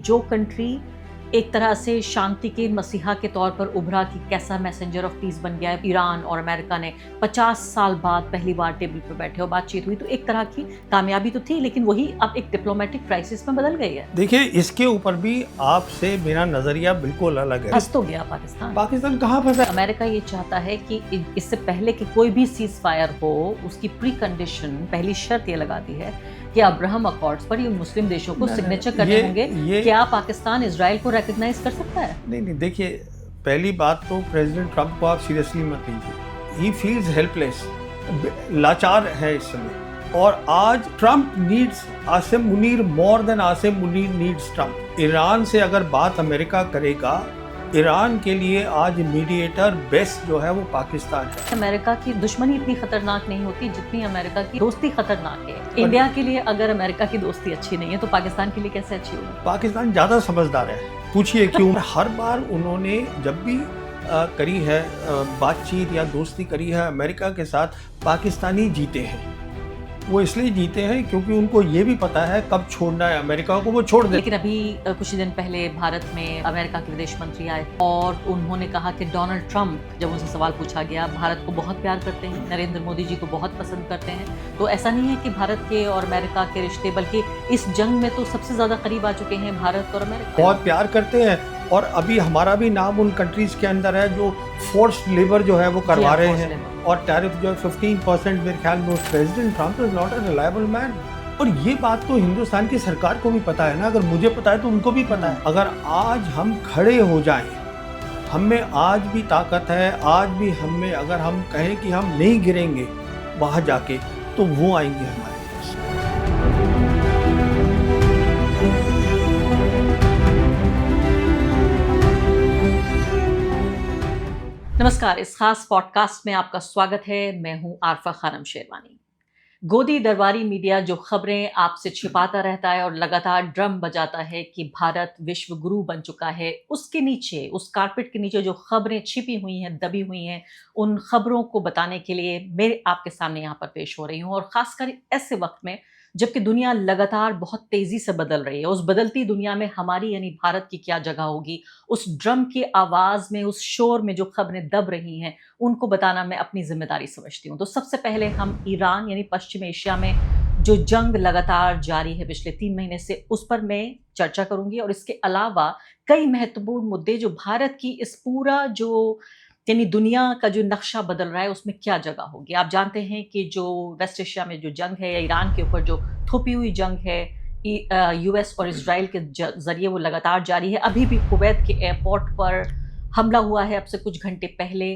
जो कंट्री एक तरह से शांति के मसीहा के तौर पर उभरा कि कैसा मैसेंजर ऑफ पीस बन गया है, ईरान और अमेरिका ने 50 साल बाद पहली बार टेबल पर बैठे और बातचीत हुई, तो एक तरह की कामयाबी तो थी, लेकिन वही अब एक डिप्लोमेटिक क्राइसिस में बदल गई है। देखिए, इसके ऊपर भी आपसे मेरा नजरिया बिल्कुल अलग है। फंस तो गया पाकिस्तान कहाँ फंसा? अमेरिका ये चाहता है कि इससे पहले कि कोई भी सीज फायर हो, उसकी प्री कंडीशन, पहली शर्त ये लगाती है कि अब्राहम अकॉर्ड्स पर ये मुस्लिम देशों को सिग्नेचर करने होंगे। क्या पाकिस्तान इजराइल को रिकॉग्नाइज कर सकता है? नहीं, देखिए, पहली बात तो प्रेसिडेंट ट्रंप को आप सीरियसली मत लीजिए। ही फील्स हेल्पलेस, लाचार है इस समय। और आज Trump needs Asim Munir more than Asim Munir needs Trump. Iran से अगर बात अमेरिका करेगा, ईरान के लिए आज मीडिएटर बेस्ट जो है वो पाकिस्तान है। अमेरिका की दुश्मनी इतनी खतरनाक नहीं होती जितनी अमेरिका की दोस्ती खतरनाक है। इंडिया के लिए अगर अमेरिका की दोस्ती अच्छी नहीं है तो पाकिस्तान के लिए कैसे अच्छी होगी? पाकिस्तान ज्यादा समझदार है, पूछिए क्यों। हर बार उन्होंने जब भी करी है बातचीत या दोस्ती करी है अमेरिका के साथ, पाकिस्तानी जीते हैं। वो इसलिए जीते हैं क्योंकि उनको ये भी पता है कब छोड़ना है अमेरिका को, वो छोड़ दे। लेकिन अभी कुछ दिन पहले भारत में अमेरिका के विदेश मंत्री आए और उन्होंने कहा कि डोनाल्ड ट्रंप, जब उनसे सवाल पूछा गया, भारत को बहुत प्यार करते हैं, नरेंद्र मोदी जी को बहुत पसंद करते हैं। तो ऐसा नहीं है कि भारत के और अमेरिका के रिश्ते, बल्कि इस जंग में तो सबसे ज्यादा करीब आ चुके हैं भारत और अमेरिका। बहुत प्यार करते हैं और अभी हमारा भी नाम उन कंट्रीज के अंदर है जो फोर्स्ड लेबर जो है वो करवा रहे हैं, और टैरिफ जो है 15% मेरे ख्याल में। President Trump is not a reliable man. और ये बात तो हिंदुस्तान की सरकार को भी पता है ना। अगर मुझे पता है तो उनको भी पता है। अगर आज हम खड़े हो जाएं, हम में आज भी ताकत है, आज भी हम में, अगर हम कहें कि हम नहीं गिरेंगे वहां जाके, तो वो आएंगे हमारे पास। नमस्कार, इस खास पॉडकास्ट में आपका स्वागत है। मैं हूं आरफा खानम शेरवानी। गोदी दरबारी मीडिया जो खबरें आपसे छिपाता रहता है और लगातार ड्रम बजाता है कि भारत विश्व गुरु बन चुका है, उसके नीचे, उस कारपेट के नीचे जो खबरें छिपी हुई हैं, दबी हुई हैं, उन खबरों को बताने के लिए मैं आपके सामने यहाँ पर पेश हो रही हूँ। और खासकर ऐसे वक्त में जबकि दुनिया लगातार बहुत तेजी से बदल रही है, उस बदलती दुनिया में हमारी यानी भारत की क्या जगह होगी, उस ड्रम की आवाज में, उस शोर में जो खबरें दब रही हैं, उनको बताना मैं अपनी जिम्मेदारी समझती हूँ। तो सबसे पहले हम ईरान यानी पश्चिम एशिया में जो जंग लगातार जारी है पिछले 3 महीने से, उस पर मैं चर्चा करूंगी। और इसके अलावा कई महत्वपूर्ण मुद्दे जो भारत की इस पूरा जो यानी दुनिया का जो नक्शा बदल रहा है, उसमें क्या जगह होगी। आप जानते हैं कि जो वेस्ट एशिया में जो जंग है, या ईरान के ऊपर जो थोपी हुई जंग है, यूएस और इजराइल के जरिए वो लगातार जारी है। अभी भी कुवैत के एयरपोर्ट पर हमला हुआ है अब से कुछ घंटे पहले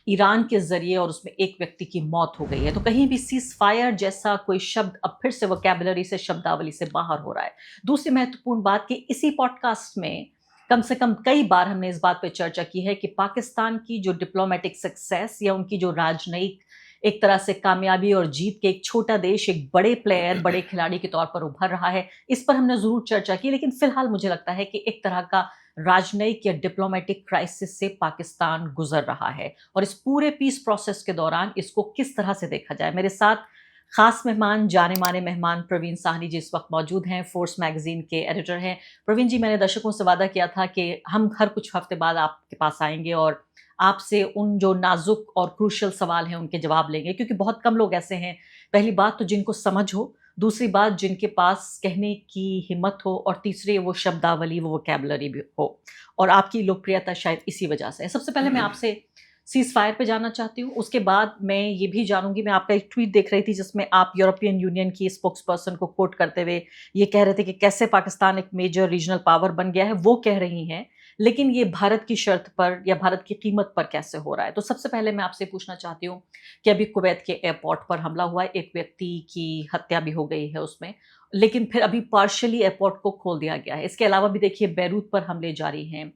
ईरान के जरिए, और उसमें एक व्यक्ति की मौत हो गई है। तो कहीं भी सीज फायर जैसा कोई शब्द अब फिर से वोकैबुलरी से, शब्दावली से बाहर हो रहा है। दूसरी महत्वपूर्ण बात कि इसी पॉडकास्ट में कम से कम कई बार हमने इस बात पर चर्चा की है कि पाकिस्तान की जो डिप्लोमेटिक सक्सेस या उनकी जो राजनयिक एक तरह से कामयाबी और जीत के एक छोटा देश एक बड़े प्लेयर, बड़े खिलाड़ी के तौर पर उभर रहा है, इस पर हमने जरूर चर्चा की। लेकिन फिलहाल मुझे लगता है कि एक तरह का राजनयिक या डिप्लोमेटिक क्राइसिस से पाकिस्तान गुजर रहा है, और इस पूरे पीस प्रोसेस के दौरान इसको किस तरह से देखा जाए। मेरे साथ खास मेहमान, जाने माने मेहमान प्रवीण साहनी जी इस वक्त मौजूद हैं, फोर्स मैगजीन के एडिटर हैं। प्रवीण जी, मैंने दर्शकों से वादा किया था कि हम हर कुछ हफ्ते बाद आपके पास आएंगे और आपसे उन जो नाजुक और क्रूशियल सवाल हैं उनके जवाब लेंगे, क्योंकि बहुत कम लोग ऐसे हैं, पहली बात तो जिनको समझ हो, दूसरी बात जिनके पास कहने की हिम्मत हो, और तीसरी वो शब्दावली, वो वोकैबुलरी भी हो। और आपकी लोकप्रियता शायद इसी वजह से है। सबसे पहले मैं आपसे सीज फायर पे जाना चाहती हूँ, उसके बाद मैं ये भी जानूंगी, मैं आपका एक ट्वीट देख रही थी जिसमें आप यूरोपियन यूनियन की स्पोक्स पर्सन को कोट करते हुए ये कह रहे थे कि कैसे पाकिस्तान एक मेजर रीजनल पावर बन गया है। वो कह रही हैं, लेकिन ये भारत की शर्त पर या भारत की कीमत पर कैसे हो रहा है। तो सबसे पहले मैं आपसे पूछना चाहती हूँ कि अभी कुवैत के एयरपोर्ट पर हमला हुआ है, एक व्यक्ति की हत्या भी हो गई है उसमें, लेकिन फिर अभी पार्शियली एयरपोर्ट को खोल दिया गया है। इसके अलावा भी देखिए बैरूत पर हमले जारी हैं।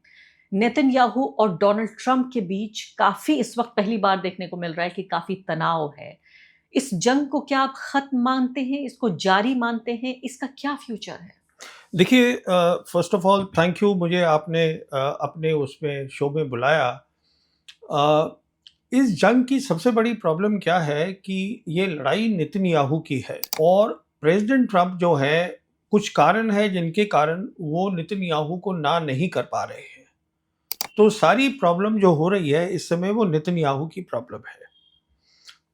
नेतन्याहू और डोनाल्ड ट्रंप के बीच काफी इस वक्त पहली बार देखने को मिल रहा है कि काफी तनाव है। इस जंग को क्या आप खत्म मानते हैं, इसको जारी मानते हैं, इसका क्या फ्यूचर है? देखिए, first of all thank you, मुझे आपने अपने उसमें शो में बुलाया। इस जंग की सबसे बड़ी प्रॉब्लम क्या है कि ये लड़ाई नेतन्याहू की है, और प्रेसिडेंट ट्रंप जो है कुछ कारण है जिनके कारण वो नेतन्याहू को ना नहीं कर पा रहे हैं। तो सारी प्रॉब्लम जो हो रही है इस समय वो नेतन्याहू की प्रॉब्लम है।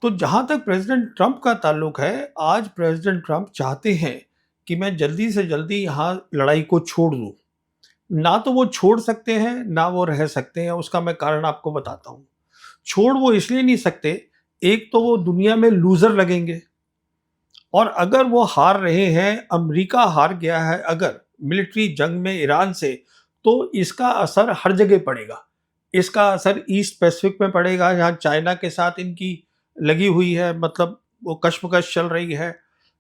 तो जहाँ तक प्रेसिडेंट ट्रंप का ताल्लुक है, आज प्रेसिडेंट ट्रंप चाहते हैं कि मैं जल्दी से जल्दी यहाँ लड़ाई को छोड़ दूँ। ना तो वो छोड़ सकते हैं, ना वो रह सकते हैं, उसका मैं कारण आपको बताता हूँ। छोड़ वो इसलिए नहीं सकते, एक तो वो दुनिया में लूज़र लगेंगे और अगर वो हार रहे हैं, अमेरिका हार गया है अगर मिलिट्री जंग में ईरान से, तो इसका असर हर जगह पड़ेगा। इसका असर ईस्ट पैसिफिक में पड़ेगा, जहाँ चाइना के साथ इनकी लगी हुई है, मतलब वो कशमकश चल रही है।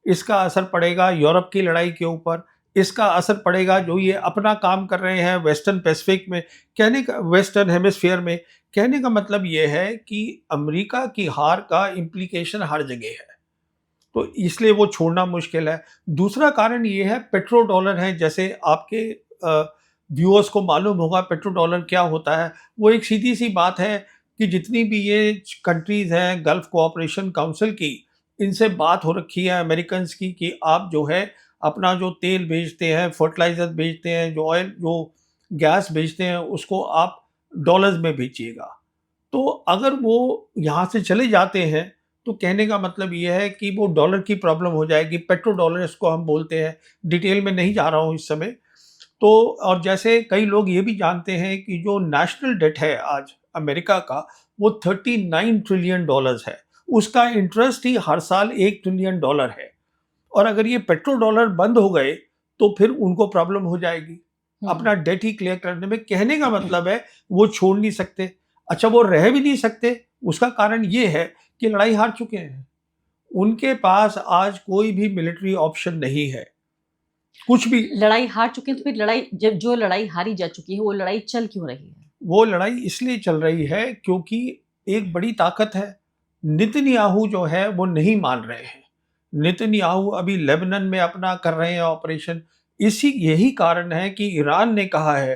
इसका असर पड़ेगा यूरोप की लड़ाई के ऊपर। इसका असर पड़ेगा जो ये अपना काम कर रहे हैं वेस्टर्न पैसिफिक में, कहने का वेस्टर्न हेमिस्फीयर में। कहने का मतलब ये है कि अमेरिका की हार का इम्प्लीकेशन हर जगह है, तो इसलिए वो छोड़ना मुश्किल है। दूसरा कारण ये है पेट्रो डॉलर है, जैसे आपके व्यूअर्स को मालूम होगा पेट्रो डॉलर क्या होता है। वो एक सीधी सी बात है कि जितनी भी ये कंट्रीज़ हैं गल्फ कोऑपरेशन काउंसिल की, इनसे बात हो रखी है अमेरिकन्स की कि आप जो है अपना जो तेल बेचते हैं, फर्टिलाइज़र बेचते हैं, जो ऑयल जो गैस बेचते हैं, उसको आप डॉलर्स में बेचिएगा। तो अगर वो यहाँ से चले जाते हैं तो कहने का मतलब ये है कि वो डॉलर की प्रॉब्लम हो जाएगी, पेट्रो डॉलर इसको हम बोलते हैं। डिटेल में नहीं जा रहा हूँ इस समय। तो और जैसे कई लोग ये भी जानते हैं कि जो नेशनल डेट है आज अमेरिका का, वो 39 ट्रिलियन डॉलर्स है। उसका इंटरेस्ट ही हर साल 1 ट्रिलियन डॉलर है। और अगर ये पेट्रो डॉलर बंद हो गए तो फिर उनको प्रॉब्लम हो जाएगी अपना डेट ही क्लियर करने में। कहने का मतलब है वो छोड़ नहीं सकते। अच्छा, वो रह भी नहीं सकते, उसका कारण ये है कि लड़ाई हार चुके हैं। उनके पास आज कोई भी मिलिट्री ऑप्शन नहीं है, कुछ भी। लड़ाई हार चुके हैं तो फिर लड़ाई, जब जो लड़ाई हारी जा चुकी है वो लड़ाई चल क्यों रही है? वो लड़ाई इसलिए चल रही है क्योंकि एक बड़ी ताकत है, नेतन्याहू जो है वो नहीं मान रहे हैं। नेतन्याहू अभी लेबनान में अपना कर रहे हैं ऑपरेशन। यही कारण है कि ईरान ने कहा है,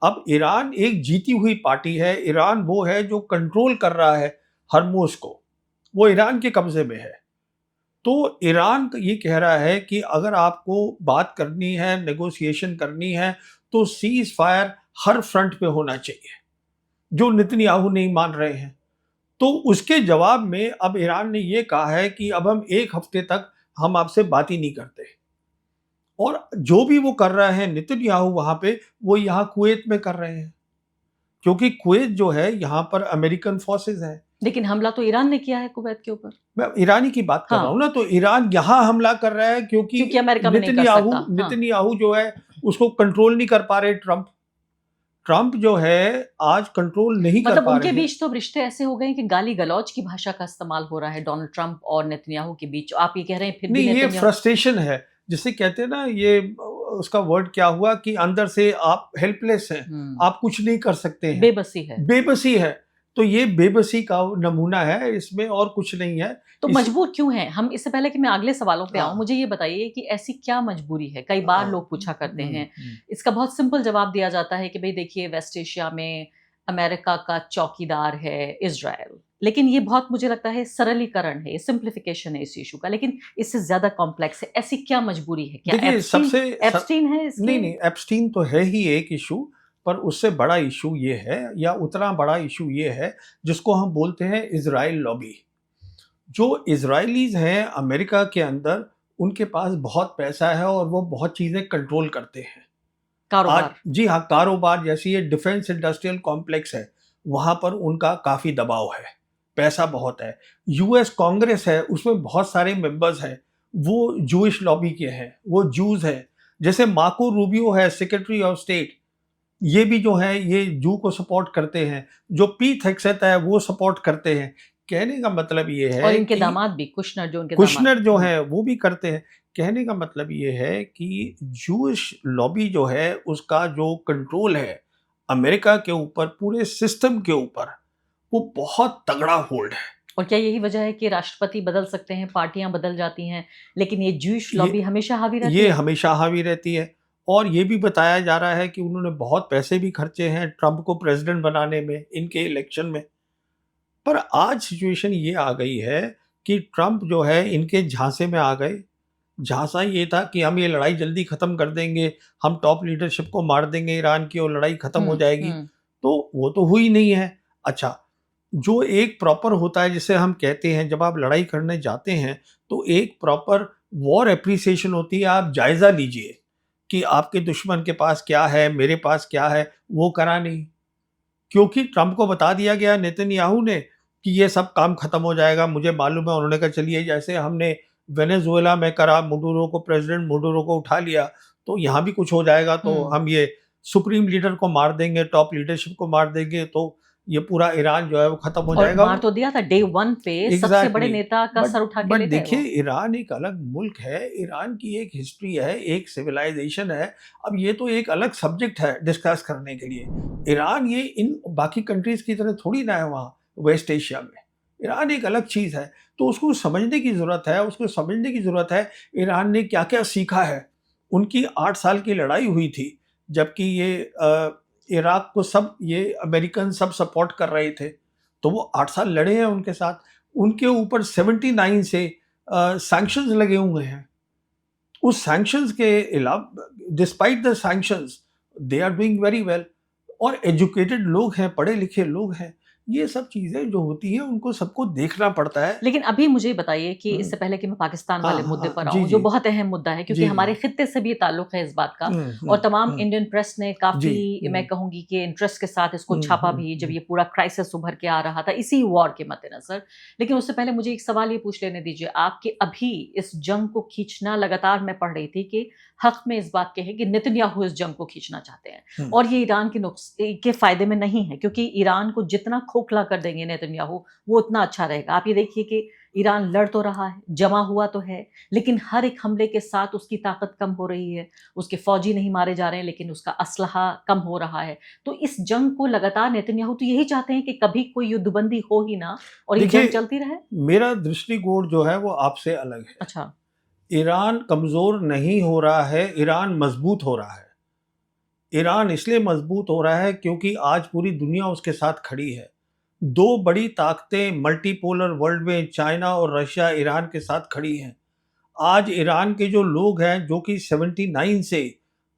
अब ईरान एक जीती हुई पार्टी है। ईरान वो है जो कंट्रोल कर रहा है हरमुज को, वो ईरान के कब्जे में है। तो ईरान ये कह रहा है कि अगर आपको बात करनी है, नेगोशिएशन करनी है, तो सीज फायर हर फ्रंट पे होना चाहिए, जो नेतन्याहू नहीं मान रहे हैं। तो उसके जवाब में अब ईरान ने ये कहा है कि अब हम 1 हफ्ते तक हम आपसे बात ही नहीं करते। और जो भी वो कर रहा है नेतन्याहू वहाँ पे, वो यहाँ कुवैत में कर रहे हैं, क्योंकि कुवैत जो है यहाँ पर अमेरिकन फोर्सेस हैं। लेकिन हमला तो ईरान ने किया है कुवैत के ऊपर। मैं ईरानी की बात कर रहा हूँ ना, तो ईरान यहाँ हमला कर रहा है क्योंकि अमेरिका में नहीं कर सकता। हाँ। नेतन्याहू जो है उसको कंट्रोल नहीं कर पा रहे। ट्रंप जो है आज कंट्रोल नहीं कर मतलब पा उनके रहे हैं। बीच तो रिश्ते ऐसे हो गए हैं कि गाली गलौज की भाषा का इस्तेमाल हो रहा है डोनाल्ड ट्रंप और नेतन्याहू के बीच। आप ये कह रहे हैं फिर भी नहीं, ये नेतन्याहू फ्रस्ट्रेशन है, जिसे कहते हैं ना, ये उसका वर्ड क्या हुआ कि अंदर से आप हेल्पलेस हैं, आप कुछ नहीं कर सकते हैं, बेबसी है। बेबसी है। तो ये बेबसी का नमूना है, इसमें और कुछ नहीं है। तो मजबूर क्यों हैं हम? इससे पहले कि मैं अगले सवालों पे आऊं, मुझे ये बताइए कि ऐसी क्या मजबूरी है? कई बार लोग पूछा करते हैं, इसका बहुत सिंपल जवाब दिया जाता है कि भाई देखिए, वेस्ट एशिया में अमेरिका का चौकीदार है इजराइल। लेकिन ये बहुत, मुझे लगता है, सरलीकरण है, सिंप्लीफिकेशन है इस इशू का। लेकिन इससे ज्यादा कॉम्प्लेक्स है। ऐसी क्या मजबूरी है? क्या एप्स्टीन है इसके? नहीं, एप्स्टीन तो है ही एक इशू, पर उससे बड़ा इशू ये है, या उतना बड़ा इशू ये है, जिसको हम बोलते हैं इजराइल लॉबी। जो इजरायलीज हैं अमेरिका के अंदर, उनके पास बहुत पैसा है और वो बहुत चीज़ें कंट्रोल करते हैं। कारोबार। जी हाँ, कारोबार। जैसे ये डिफेंस इंडस्ट्रियल कॉम्प्लेक्स है, वहाँ पर उनका काफ़ी दबाव है, पैसा बहुत है। यूएस कांग्रेस है, उसमें बहुत सारे मेंबर्स हैं, वो जूइश लॉबी के हैं, वो जूज हैं। जैसे मार्को रूबियो है, सेक्रेटरी ऑफ स्टेट, ये भी जो है ये जू को सपोर्ट करते हैं। जो पीट हेग्सेथ है वो सपोर्ट करते हैं। कहने का मतलब ये है, और इनके दामाद भी, कुशनर जो है वो भी करते हैं। कहने का मतलब ये है कि जूइश लॉबी जो है उसका जो कंट्रोल है अमेरिका के ऊपर, पूरे सिस्टम के ऊपर, वो बहुत तगड़ा होल्ड है। और क्या यही वजह है कि राष्ट्रपति बदल सकते हैं, पार्टियां बदल जाती हैं, लेकिन ये जूइश लॉबी हमेशा हावी रहती है? ये हमेशा हावी रहती है। और ये भी बताया जा रहा है कि उन्होंने बहुत पैसे भी खर्चे हैं ट्रंप को प्रेसिडेंट बनाने में, इनके इलेक्शन में। पर आज सिचुएशन ये आ गई है कि ट्रंप जो है इनके झांसे में आ गए। झांसा ये था कि हम ये लड़ाई जल्दी ख़त्म कर देंगे, हम टॉप लीडरशिप को मार देंगे ईरान की और लड़ाई ख़त्म हो जाएगी, तो वो तो हुई नहीं है। अच्छा, जो एक प्रॉपर होता है जिसे हम कहते हैं, जब आप लड़ाई करने जाते हैं तो एक प्रॉपर वॉर एप्रिसिएशन होती है, आप जायज़ा लीजिए कि आपके दुश्मन के पास क्या है, मेरे पास क्या है, वो करा नहीं। क्योंकि ट्रंप को बता दिया गया नेतन्याहू ने कि ये सब काम खत्म हो जाएगा, मुझे मालूम है। उन्होंने कहा चलिए, जैसे हमने वेनेजुएला में करा, प्रेसिडेंट मडुरो को उठा लिया, तो यहाँ भी कुछ हो जाएगा, तो हम ये सुप्रीम लीडर को मार देंगे, टॉप लीडरशिप को मार देंगे, तो ये पूरा ईरान जो है वो खत्म हो और जाएगा। मार तो दिया था डे 1 पे, सबसे बड़े नेता का सर उठा के ले गए वो। देखिए, ईरान एक अलग मुल्क है, ईरान की एक हिस्ट्री है, एक सिविलाइजेशन है। अब ये तो एक अलग सब्जेक्ट है डिस्कस करने के लिए। ईरान ये इन बाकी कंट्रीज की तरह थोड़ी ना है वहाँ वेस्ट एशिया में। ईरान एक अलग चीज़ है, तो उसको समझने की ज़रूरत है, उसको समझने की ज़रूरत है ईरान ने क्या-क्या सीखा है। उनकी 8 साल की लड़ाई हुई थी, जबकि ये इराक को सब ये अमेरिकन सब सपोर्ट कर रहे थे, तो वो 8 साल लड़े हैं उनके साथ। उनके ऊपर 79 से सैंक्शंस लगे हुए हैं। उस सैंक्शंस के अलावा, despite the sanctions, they are doing very well. और एजुकेटेड लोग हैं, पढ़े लिखे लोग हैं। ये सब चीज़ें जो होती हैं उनको सबको देखना पड़ता है। लेकिन अभी मुझे बताइए कि इससे पहले कि मैं पाकिस्तान वाले मुद्दे पर आऊँ, जी, जो जी। बहुत अहम मुद्दा है, क्योंकि जी, हमारे जी। खित्ते से भी ताल्लुक है इस बात का, और तमाम इंडियन प्रेस ने काफ़ी, मैं कहूँगी कि इंटरेस्ट के साथ इसको छापा भी, जब ये पूरा क्राइसिस उभर के आ रहा था इसी वॉर के मद्देनज़र। लेकिन उससे पहले मुझे एक सवाल ये पूछ लेने दीजिए आप कि अभी इस जंग को खींचना, लगातार मैं पढ़ रही थी कि हक़ में इस बात के है कि नेतन्याहू इस जंग को खींचना चाहते हैं, और ये ईरान के फ़ायदे में नहीं है, क्योंकि ईरान को जितना खोखला कर देंगे नेतन्याहू, वो उतना अच्छा रहेगा। आप ये देखिए कि ईरान लड़ तो रहा है, जमा हुआ तो है, लेकिन हर एक हमले के साथ उसकी ताकत कम हो रही है, उसके फौजी नहीं मारे जा रहे हैं, लेकिन उसका असलहा कम हो रहा है। तो इस जंग को लगातार नेतन्याहू तो यही चाहते हैं कि कभी कोई युद्धबंदी हो ही ना, और ये जंग चलती रहे। मेरा दृष्टिकोण जो है वो आपसे अलग है। अच्छा। ईरान कमज़ोर नहीं हो रहा है, ईरान मजबूत हो रहा है। ईरान इसलिए मजबूत हो रहा है क्योंकि आज पूरी दुनिया उसके साथ खड़ी है। 2 बड़ी ताकतें मल्टीपोलर वर्ल्ड में, चाइना और रशिया, ईरान के साथ खड़ी हैं। आज ईरान के जो लोग हैं, जो कि 79 से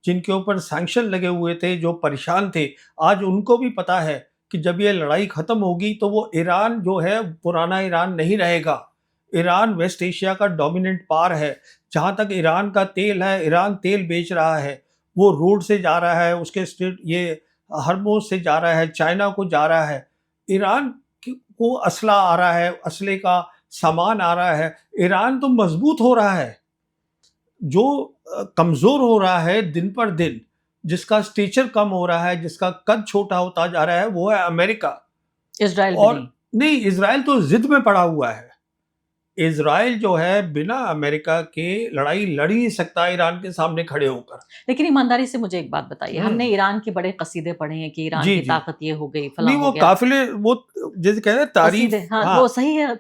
जिनके ऊपर सैंक्शन लगे हुए थे, जो परेशान थे, आज उनको भी पता है कि जब ये लड़ाई ख़त्म होगी तो वो ईरान जो है पुराना ईरान नहीं रहेगा। ईरान वेस्ट एशिया का डोमिनेंट पावर है। जहाँ तक ईरान का तेल है, ईरान तेल बेच रहा है, वो रोड से जा रहा है, उसके स्ट्रेट ये हरमुज़ से जा रहा है, चाइना को जा रहा है। ईरान को असला आ रहा है, असले का सामान आ रहा है। ईरान तो मजबूत हो रहा है। जो कमज़ोर हो रहा है दिन पर दिन, जिसका स्टेचर कम हो रहा है, जिसका कद छोटा होता जा रहा है, वो है अमेरिका। इज़राइल भी और नहीं, इज़राइल तो ज़िद में पड़ा हुआ है। इज़राइल जो है बिना अमेरिका के लड़ाई लड़ ही नहीं सकता ईरान के सामने खड़े होकर। लेकिन ईमानदारी से मुझे एक बात बताइए, हमने ईरान के बड़े कसीदे पढ़े हैं कि ईरान की ताकत ये हो गई, फलां नहीं, हो वो गया। काफ़िले, वो जैसे कह रहे हैं तारीफ। हाँ, वो सही है।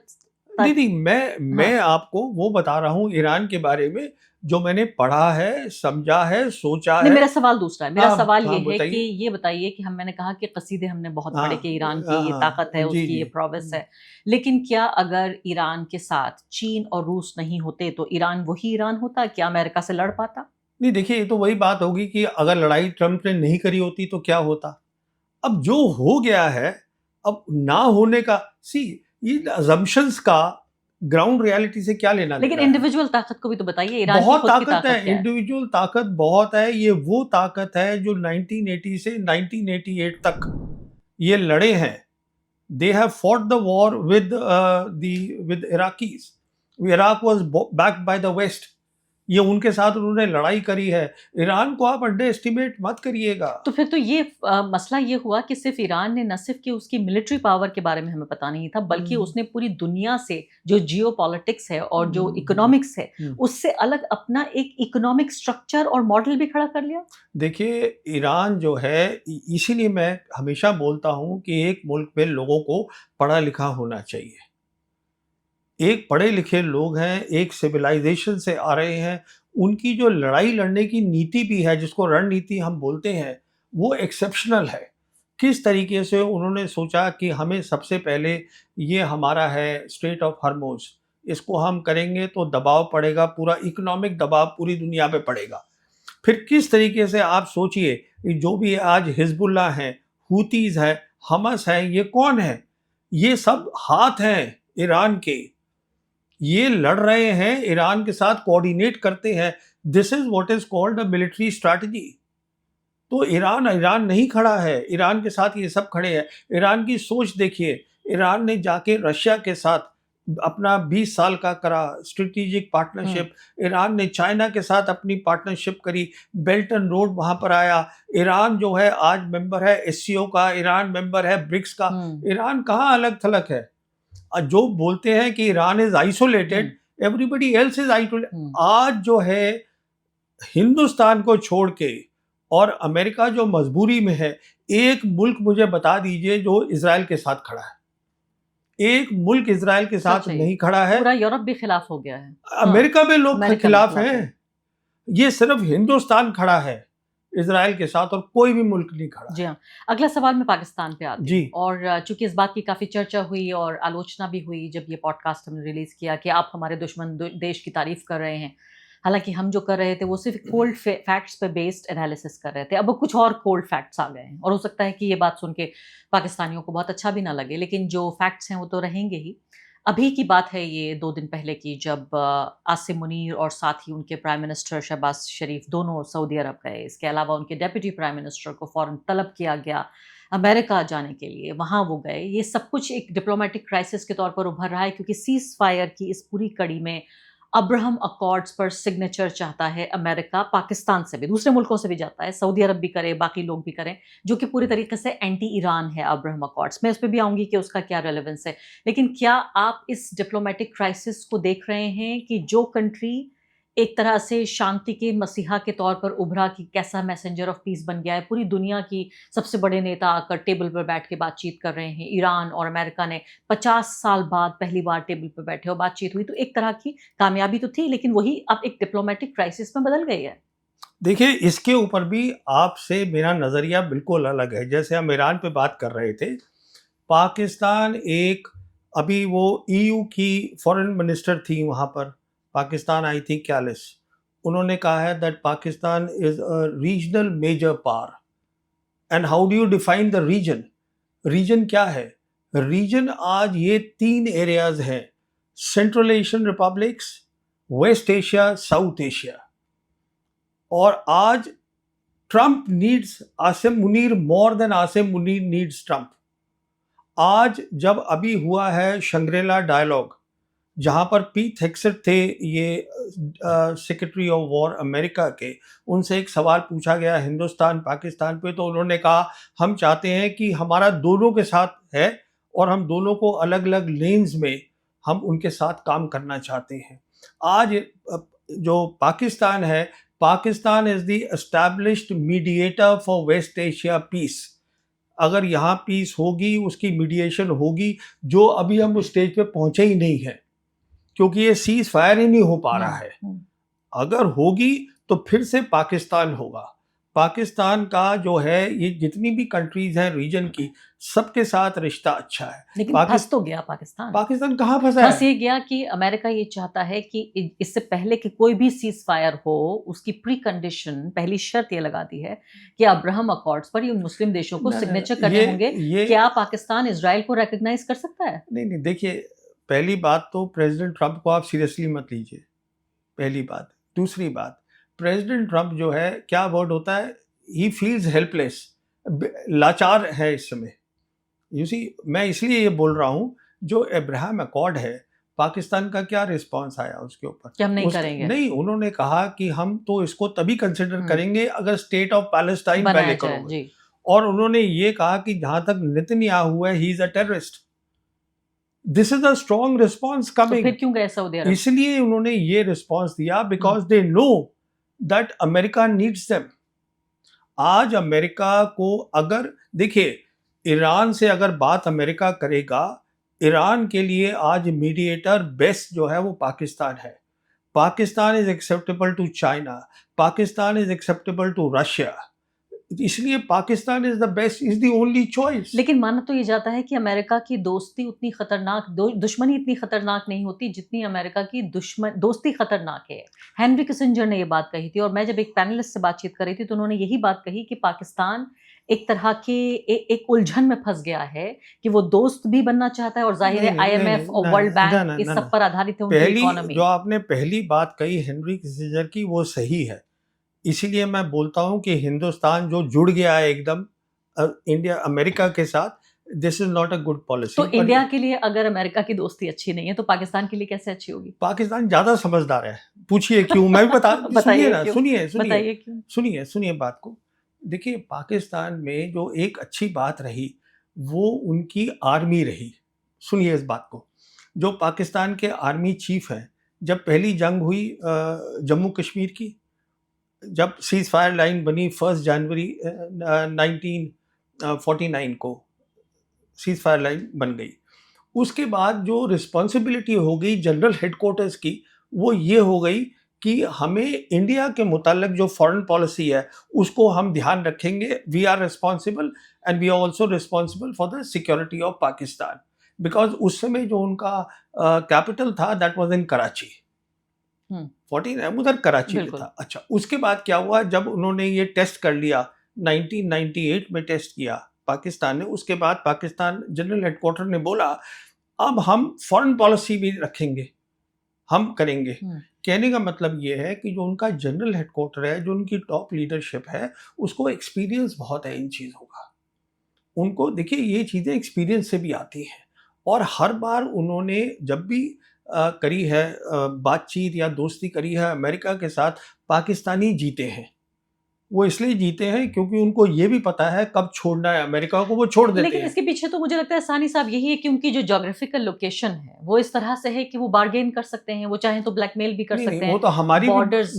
नहीं, मैं आपको वो बता रहा हूँ ईरान के बारे में जो मैंने पढ़ा है, समझा है, सोचा नहीं, है। मेरा सवाल दूसरा है। मेरा सवाल ये है कि बताइए। ये बताइए कि मैंने कहा कि कसीदे हमने बहुत पढ़े कि ईरान की ये हाँ, ताकत है, जी, उसकी ये जी। प्रोवेस है। लेकिन क्या अगर ईरान के साथ चीन और रूस नहीं होते तो ईरान वही ईरान होता? क्या अमेरिका से लड़ पाता? नहीं, देखिए, ये तो वही बात होगी कि अगर लड़ाई ट्रंप ने नहीं करी होती तो क्या होता? अब जो हो गया है, अब ना होने का, ये अजम्पशंस का ग्राउंड रियलिटी से क्या लेना लेकिन देना है? इंडिविजुअल ताकत को भी तो बताइए, ईरान की बहुत खुद की ताकत है, क्या है? इंडिविजुअल ताकत बहुत है। ये वो ताकत है जो 1980 से 1988 तक ये लड़े हैं। They have fought the war with Iraqis. Iraq was backed by the West. ये उनके साथ उन्होंने लड़ाई करी है। ईरान को आप अंडर एस्टिमेट मत करिएगा। तो फिर तो ये मसला ये हुआ कि सिर्फ ईरान ने न सिर्फ कि उसकी मिलिट्री पावर के बारे में हमें पता नहीं था, बल्कि उसने पूरी दुनिया से जो जियोपॉलिटिक्स है और जो इकोनॉमिक्स है, उससे अलग अपना एक इकोनॉमिक स्ट्रक्चर और मॉडल भी खड़ा कर लिया। देखिए, ईरान जो है, इसीलिए मैं हमेशा बोलता हूँ कि एक मुल्क में लोगों को पढ़ा लिखा होना चाहिए। एक पढ़े लिखे लोग हैं, एक सिविलाइजेशन से आ रहे हैं, उनकी जो लड़ाई लड़ने की नीति भी है, जिसको रणनीति हम बोलते हैं, वो एक्सेप्शनल है। किस तरीके से उन्होंने सोचा कि हमें सबसे पहले, ये हमारा है स्ट्रेट ऑफ हरमुज़, इसको हम करेंगे तो दबाव पड़ेगा, पूरा इकोनॉमिक दबाव पूरी दुनिया पे पड़ेगा। फिर किस तरीके से आप सोचिए कि जो भी आज हिजबुल्लाह हैं, हूतीज़ हैं, हमास हैं, ये कौन है? ये सब हाथ हैं ईरान के। ये लड़ रहे हैं, ईरान के साथ कोऑर्डिनेट करते हैं। This is what is called a military strategy. तो ईरान ईरान नहीं खड़ा है, ईरान के साथ ये सब खड़े हैं। ईरान की सोच देखिए, ईरान ने जाके रशिया के साथ अपना 20 साल का करा स्ट्रेटेजिक पार्टनरशिप। ईरान ने चाइना के साथ अपनी पार्टनरशिप करी, बेल्ट एंड रोड वहां पर आया। ईरान जो है आज मेंबर है एससीओ का, ईरान मेंबर है ब्रिक्स का। ईरान कहाँ अलग थलग है? जो बोलते हैं कि Iran is isolated, everybody else is isolated. आज जो है हिंदुस्तान को छोड़ के और अमेरिका जो मजबूरी में है, एक मुल्क मुझे बता दीजिए जो इजराइल के साथ खड़ा है। एक मुल्क इजराइल के साथ नहीं खड़ा है। पूरा यूरोप भी खिलाफ हो गया है। अमेरिका में लोग खिलाफ हैं। ये सिर्फ हिंदुस्तान खड़ा है इजराइल के साथ और कोई भी मुल्क नहीं खड़ा। जी हाँ, अगला सवाल मैं पाकिस्तान पे आती जी। हूँ। और चूंकि इस बात की काफी चर्चा हुई और आलोचना भी हुई जब ये पॉडकास्ट हमने रिलीज किया कि आप हमारे दुश्मन देश की तारीफ कर रहे हैं, हालांकि हम जो कर रहे थे वो सिर्फ कोल्ड फैक्ट्स पे बेस्ड एनालिसिस कर रहे थे। अब कुछ और कोल्ड फैक्ट्स आ गए हैं और हो सकता है कि ये बात सुन के पाकिस्तानियों को बहुत अच्छा भी ना लगे, लेकिन जो फैक्ट्स हैं वो तो रहेंगे ही। अभी की बात है ये 2 दिन पहले की, जब आसिम मुनीर और साथ ही उनके प्राइम मिनिस्टर शहबाज शरीफ दोनों सऊदी अरब गए। इसके अलावा उनके डेप्यूटी प्राइम मिनिस्टर को फौरन तलब किया गया अमेरिका जाने के लिए, वहाँ वो गए। ये सब कुछ एक डिप्लोमेटिक क्राइसिस के तौर पर उभर रहा है क्योंकि सीज फायर की इस पूरी कड़ी में अब्राहम अकॉर्ड्स पर सिग्नेचर चाहता है अमेरिका। पाकिस्तान से भी, दूसरे मुल्कों से भी जाता है, सऊदी अरब भी करे, बाकी लोग भी करें, जो कि पूरी तरीके से एंटी ईरान है अब्राहम अकॉर्ड्स। मैं उस पर भी आऊंगी कि उसका क्या रेलेवेंस है, लेकिन क्या आप इस डिप्लोमेटिक क्राइसिस को देख रहे हैं कि जो कंट्री एक तरह से शांति के मसीहा के तौर पर उभरा कि कैसा मैसेंजर ऑफ पीस बन गया है, पूरी दुनिया की सबसे बड़े नेता आकर टेबल पर बैठ के बातचीत कर रहे हैं। ईरान और अमेरिका ने 50 साल बाद पहली बार टेबल पर बैठे और बातचीत हुई, तो एक तरह की कामयाबी तो थी, लेकिन वही अब एक डिप्लोमेटिक क्राइसिस में बदल गई है। देखिए, इसके ऊपर भी आपसे मेरा नज़रिया बिल्कुल अलग है। जैसे हम ईरान पे बात कर रहे थे, पाकिस्तान एक, अभी वो ईयू की फॉरेन मिनिस्टर थी वहाँ पर, पाकिस्तान आई थी क्यालिस। उन्होंने कहा है that Pakistan is a regional major power. And how do you define the region? Region क्या है? रीजन आज ये 3 एरियाज हैं, central Asian republics, west Asia, south Asia. और आज Trump needs Asim Munir more than Asim Munir needs Trump. आज जब अभी हुआ है शंग्रीला डायलॉग, जहां पर पीट हेग्सेट थे, ये सेक्रेटरी ऑफ वॉर अमेरिका के, उनसे एक सवाल पूछा गया हिंदुस्तान पाकिस्तान पे, तो उन्होंने कहा हम चाहते हैं कि हमारा दोनों के साथ है और हम दोनों को अलग अलग लेन्स में हम उनके साथ काम करना चाहते हैं। आज जो पाकिस्तान है, Pakistan is the established mediator for west Asia peace. अगर यहाँ पीस होगी, उसकी मीडिएशन होगी, जो अभी हम उस स्टेज पे पहुंचे ही नहीं है क्योंकि ये सीज फायर ही नहीं हो पा रहा है। अगर होगी तो फिर से पाकिस्तान होगा। पाकिस्तान का जो है, ये जितनी भी कंट्रीज हैं रीजन की, सबके साथ रिश्ता अच्छा है। लेकिन फंस तो गया पाकिस्तान। पाकिस्तान कहाँ फंसा है? फंस ये गया कि अमेरिका ये चाहता है कि इससे पहले कि कोई भी सीज फायर हो, उसकी प्री कंडीशन, पहली शर्त ये लगा दी है कि अब्राहम अकॉर्ड्स पर ये मुस्लिम देशों को सिग्नेचर करने होंगे। क्या पाकिस्तान इजराइल को रिकॉग्नाइज कर सकता है? नहीं, देखिए, पहली बात तो प्रेसिडेंट ट्रंप को आप सीरियसली मत लीजिए, पहली बात। दूसरी बात, प्रेसिडेंट ट्रंप जो है, क्या वर्ड होता है, ही फील्स हेल्पलेस, लाचार है इस समय। यू सी, मैं इसलिए ये बोल रहा हूँ, जो अब्राहम अकॉर्ड है, पाकिस्तान का क्या रिस्पांस आया उसके ऊपर? कि हम नहीं करेंगे। नहीं, उन्होंने कहा कि हम तो इसको तभी कंसिडर करेंगे अगर स्टेट ऑफ पैलेस्टाइन पहले करोगे। और उन्होंने ये कहा कि जहां तक नेतन्याहू है, he is a terrorist. This is a strong response coming. फिर क्यों गए सऊदी अरब? इसलिए उन्होंने ये रिस्पॉन्स दिया because they know that America needs them. आज अमेरिका को, अगर देखिए, ईरान से अगर बात अमेरिका करेगा, ईरान के लिए आज मीडिएटर बेस्ट जो है वो पाकिस्तान है। Pakistan is acceptable to China, Pakistan is acceptable to Russia. इसलिए Pakistan is the best, is the only choice. लेकिन माना तो ये जाता है कि अमेरिका की दोस्ती उतनी खतरनाक, दुश्मनी इतनी खतरनाक नहीं होती जितनी अमेरिका की दोस्ती खतरनाक है। हेनरी किसिंजर ने ये बात कही थी, और मैं जब एक पैनलिस्ट से बातचीत कर रही थी तो उन्होंने यही बात कही कि पाकिस्तान एक तरह के एक उलझन में फंस गया है कि वो दोस्त भी बनना चाहता है, और जाहिर है IMF और वर्ल्ड बैंक इस सब पर आधारित है उनकी इकोनॉमी। जो आपने पहली बात कही हेनरी किसिंजर की, वो सही है। इसीलिए मैं बोलता हूं कि हिंदुस्तान जो जुड़ गया है एकदम इंडिया अमेरिका के साथ, this is not a good policy. तो इंडिया के लिए अगर अमेरिका की दोस्ती अच्छी नहीं है तो पाकिस्तान के लिए कैसे अच्छी होगी? पाकिस्तान ज्यादा समझदार है। पूछिए क्यों, मैं भी बता सुनिए ना, बताइए क्यों? सुनिए बात को। देखिए, पाकिस्तान में जो एक अच्छी बात रही वो उनकी आर्मी रही। सुनिए इस बात को। जो पाकिस्तान के आर्मी चीफ हैं, जब पहली जंग हुई जम्मू कश्मीर की, जब सीज फायर लाइन बनी 1 जनवरी 1949 को सीज फायर लाइन बन गई, उसके बाद जो रिस्पॉन्सिबिलिटी हो गई जनरल हेडक्वार्टर्स की, वो ये हो गई कि हमें इंडिया के मुताल्लिक जो फॉरेन पॉलिसी है उसको हम ध्यान रखेंगे। We are responsible and we are also responsible for the security of Pakistan, because उस समय जो उनका कैपिटल था दैट वाज इन कराची। 49 उधर कराची में था। अच्छा, उसके बाद क्या हुआ, जब उन्होंने ये टेस्ट कर लिया 1998 में टेस्ट किया पाकिस्तान ने, उसके बाद पाकिस्तान जनरल हेडक्वार्टर ने बोला अब हम फॉरेन पॉलिसी भी रखेंगे, हम करेंगे। कहने का मतलब ये है कि जो उनका जनरल हेडक्वार्टर है, जो उनकी टॉप लीडरशिप है, उसको एक्सपीरियंस बहुत है इन चीज़ों का। उनको देखिए ये चीज़ें एक्सपीरियंस से भी आती हैं, और हर बार उन्होंने जब भी करी है बातचीत या दोस्ती करी है अमेरिका के साथ, पाकिस्तानी जीते हैं। वो इसलिए जीते हैं क्योंकि उनको ये भी पता है कब छोड़ना है अमेरिका को, वो छोड़ देते हैं। लेकिन इसके पीछे तो मुझे लगता है सानी साहब यही है कि उनकी जो ज्योग्राफिकल लोकेशन है वो इस तरह से है कि वो बार्गेन कर सकते हैं, वो चाहें तो ब्लैकमेल भी कर सकते हैं। वो तो हमारी बॉर्डर्स,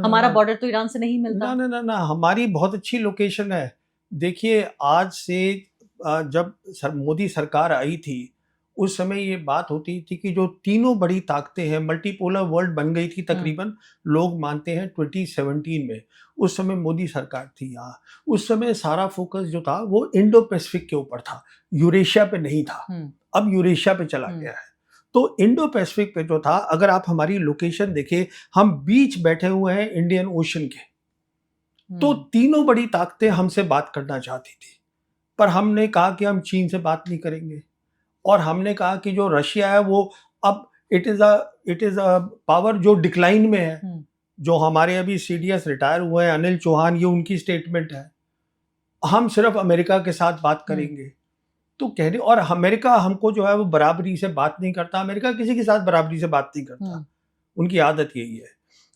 हमारा बॉर्डर तो ईरान से नहीं मिलता। ना, हमारी बहुत अच्छी लोकेशन है। देखिए, आज से जब मोदी सरकार आई थी, उस समय ये बात होती थी कि जो तीनों बड़ी ताकतें हैं, मल्टीपोलर वर्ल्ड बन गई थी तकरीबन, लोग मानते हैं 2017 में। उस समय मोदी सरकार थी यहाँ। उस समय सारा फोकस जो था वो इंडो पैसिफिक के ऊपर था, यूरेशिया पे नहीं था। अब यूरेशिया पे चला गया है। तो इंडो पैसिफिक पे जो था, अगर आप हमारी लोकेशन देखें, हम बीच बैठे हुए हैं इंडियन ओशन के। तो तीनों बड़ी ताकतें हमसे बात करना चाहती थी, पर हमने कहा कि हम चीन से बात नहीं करेंगे, और हमने कहा कि जो रशिया है वो अब इट इज अ पावर जो डिक्लाइन में है। जो हमारे अभी CDS रिटायर हुए हैं अनिल चौहान, ये उनकी स्टेटमेंट है, हम सिर्फ अमेरिका के साथ बात करेंगे। तो कहने, और अमेरिका हमको जो है वो बराबरी से बात नहीं करता, अमेरिका किसी के साथ बराबरी से बात नहीं करता, उनकी आदत यही है।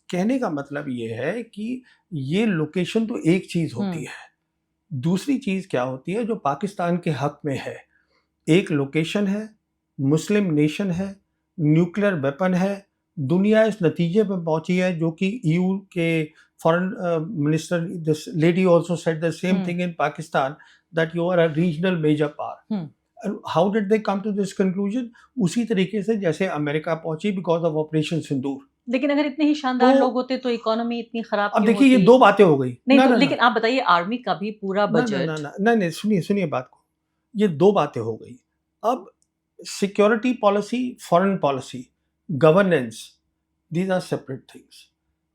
कहने का मतलब ये है कि ये लोकेशन तो एक चीज होती है, दूसरी चीज क्या होती है जो पाकिस्तान के हक में है। एक लोकेशन है, मुस्लिम नेशन है, न्यूक्लियर वेपन है, दुनिया इस नतीजे पर पहुंची है, जो कि EU के foreign minister this lady also said the same thing in Pakistan, that you are a regional major power. How did they come to this conclusion? उसी तरीके से जैसे अमेरिका पहुंची बिकॉज ऑफ ऑपरेशन सिंदूर। लेकिन अगर इतने ही शानदार लोग होते तो इकोनॉमी इतनी खराब अब देखिए, ये दो बातें हो गई। नहीं, लेकिन आप बताइए, आर्मी का भी पूरा बजट। नहीं, सुनिए बात को, ये दो बातें हो गई। अब security policy, foreign policy, governance, these are separate things.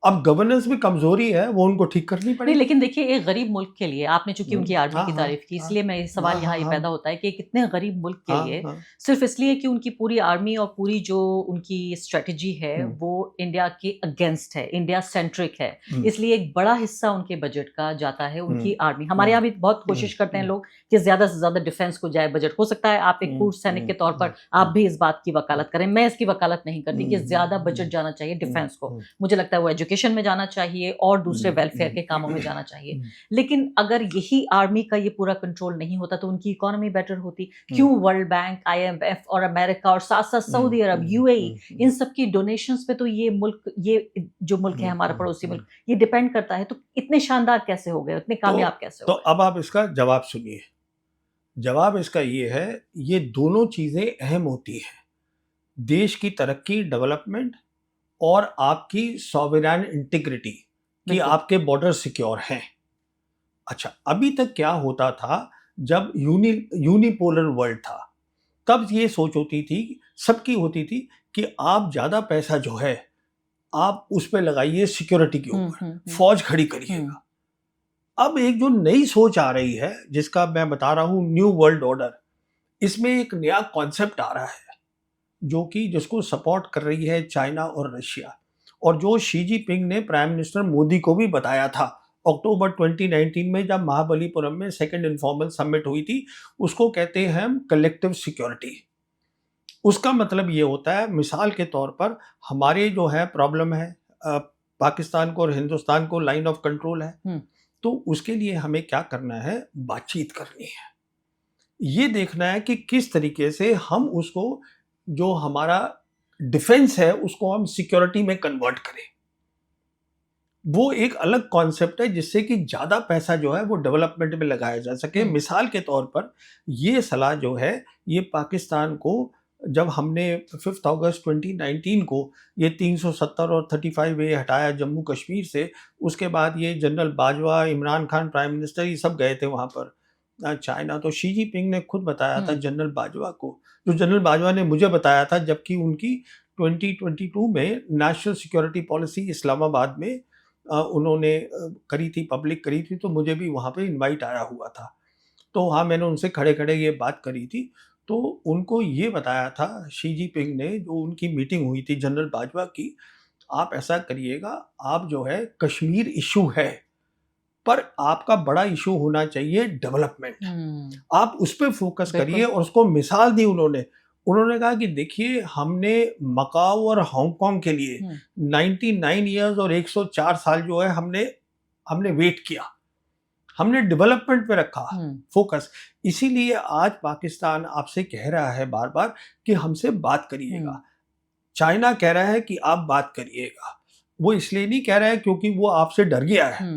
अब गवर्नेंस में कमजोरी है, वो उनको ठीक करनी पड़ेगी। नहीं, लेकिन देखिए, एक गरीब मुल्क के लिए, आपने चूंकि उनकी आर्मी की तारीफ की, इसलिए मैं ये सवाल यहाँ ये पैदा होता है कि कितने गरीब मुल्क के लिए सिर्फ इसलिए कि उनकी पूरी आर्मी और पूरी जो उनकी स्ट्रेटजी है वो इंडिया के अगेंस्ट है, इंडिया सेंट्रिक है, इसलिए एक बड़ा हिस्सा उनके बजट का जाता है उनकी आर्मी। हमारे यहाँ भी बहुत कोशिश करते हैं लोग कि ज्यादा से ज्यादा डिफेंस को जाए बजट। हो सकता है आप एक पूर्व सैनिक के तौर पर आप भी इस बात की वकालत करें, मैं इसकी वकालत नहीं करती कि ज्यादा बजट जाना चाहिए डिफेंस को। मुझे लगता है वो एजुकेशन में जाना चाहिए और दूसरे वेलफेयर के कामों में जाना चाहिए। लेकिन अगर यही आर्मी का ये पूरा कंट्रोल नहीं होता तो उनकी इकोनॉमी बेटर होती। क्यों वर्ल्ड बैंक, IMF और अमेरिका और साथ साथ सऊदी अरब, UAE, इन सब की डोनेशंस पे तो ये मुल्क, ये जो मुल्क है हमारा पड़ोसी मुल्क, ये डिपेंड करता है। तो इतने शानदार कैसे हो गए, इतने कामयाब कैसे हो गए? तो अब आप इसका जवाब सुनिए। जवाब इसका ये है, ये दोनों चीजें अहम होती हैं, देश की तरक्की, डेवलपमेंट, और आपकी सॉवरेन इंटीग्रिटी, कि आपके बॉर्डर सिक्योर हैं। अच्छा, अभी तक क्या होता था, जब यूनिपोलर वर्ल्ड था, तब ये सोच होती थी, सबकी होती थी, कि आप ज़्यादा पैसा जो है, आप उस पे लगाइए सिक्योरिटी के ऊपर, फौज खड़ी करिएगा। अब एक जो नई सोच आ रही है, जिसका मैं बता रहा हूँ न्यू वर्ल्ड ऑर्डर, इसमें एक नया कॉन्सेप्ट आ रहा है, जो कि जिसको सपोर्ट कर रही है चाइना और रशिया, और जो शी जिनपिंग ने प्राइम मिनिस्टर मोदी को भी बताया था अक्टूबर 2019 में, जब महाबलीपुरम में सेकंड इनफॉर्मल समिट हुई थी। उसको कहते हैं हम कलेक्टिव सिक्योरिटी। उसका मतलब ये होता है, मिसाल के तौर पर हमारे जो है प्रॉब्लम है, पाकिस्तान को और हिंदुस्तान को लाइन ऑफ कंट्रोल है, तो उसके लिए हमें क्या करना है, बातचीत करनी है, ये देखना है कि किस तरीके से हम उसको, जो हमारा डिफेंस है, उसको हम सिक्योरिटी में कन्वर्ट करें। वो एक अलग कॉन्सेप्ट है, जिससे कि ज़्यादा पैसा जो है वो डेवलपमेंट में लगाया जा सके। मिसाल के तौर पर ये सलाह जो है, ये पाकिस्तान को, जब हमने 5 अगस्त 2019 को ये 370 और 35A हटाया जम्मू कश्मीर से, उसके बाद ये general Bajwa, Imran Khan prime minister, ये सब गए थे वहाँ पर चाइना। तो शी जिनपिंग ने खुद बताया था जनरल बाजवा को, जो जनरल बाजवा ने मुझे बताया था, जबकि उनकी 2022 में नेशनल सिक्योरिटी पॉलिसी इस्लामाबाद में उन्होंने करी थी, पब्लिक करी थी, तो मुझे भी वहाँ पे इनवाइट आया हुआ था। तो हाँ, मैंने उनसे खड़े खड़े ये बात करी थी। तो उनको ये बताया था शी जिनपिंग ने, जो उनकी मीटिंग हुई थी जनरल बाजवा की, आप ऐसा करिएगा, आप जो है, कश्मीर इशू है, पर आपका बड़ा इशू होना चाहिए डेवलपमेंट, आप उस पर फोकस करिए। और उसको मिसाल दी उन्होंने कहा कि देखिए, हमने मकाऊ और हांगकांग के लिए 99 ईयर्स और 104 साल जो है, हमने वेट किया, हमने डेवलपमेंट पे रखा फोकस। इसीलिए आज पाकिस्तान आपसे कह रहा है बार बार कि हमसे बात करिएगा। चाइना कह रहा है कि आप बात करिएगा। वो इसलिए नहीं कह रहा है क्योंकि वो आपसे डर गया है,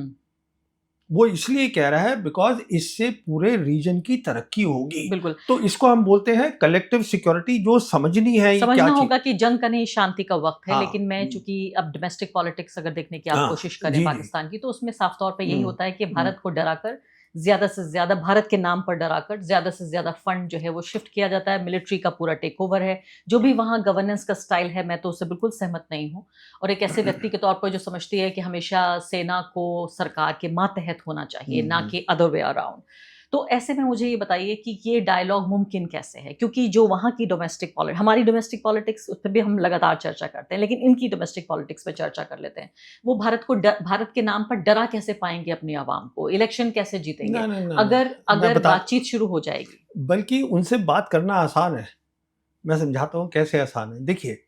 वो इसलिए कह रहा है बिकॉज इससे पूरे रीजन की तरक्की होगी। बिल्कुल। तो इसको हम बोलते हैं कलेक्टिव सिक्योरिटी, जो समझनी है, समझना होगा कि जंग का नहीं, शांति का वक्त है। हाँ, लेकिन मैं चूंकि अब डोमेस्टिक पॉलिटिक्स अगर देखने की आप कोशिश करें पाकिस्तान की, तो उसमें साफ तौर पे यही होता है कि भारत को डराकर, ज्यादा से ज्यादा भारत के नाम पर डराकर, ज्यादा से ज्यादा फंड जो है वो शिफ्ट किया जाता है। मिलिट्री का पूरा टेक ओवर है। जो भी वहाँ गवर्नेंस का स्टाइल है, मैं तो उससे बिल्कुल सहमत नहीं हूँ। और एक ऐसे व्यक्ति के तौर पर जो समझती है कि हमेशा सेना को सरकार के मातहत होना चाहिए, ना कि अदर वे अराउंड। तो ऐसे में मुझे ये बताइए कि ये डायलॉग मुमकिन कैसे है, क्योंकि जो वहाँ की डोमेस्टिक पॉलिटिक्स, हमारी डोमेस्टिक पॉलिटिक्स, उस पर भी हम लगातार चर्चा करते हैं, लेकिन इनकी डोमेस्टिक पॉलिटिक्स पे चर्चा कर लेते हैं। वो भारत के नाम पर डरा कैसे पाएंगे अपनी आवाम को, इलेक्शन कैसे जीतेंगे अगर बातचीत शुरू हो जाएगी? बल्कि उनसे बात करना आसान है, मैं समझाता हूँ कैसे आसान है। देखिए,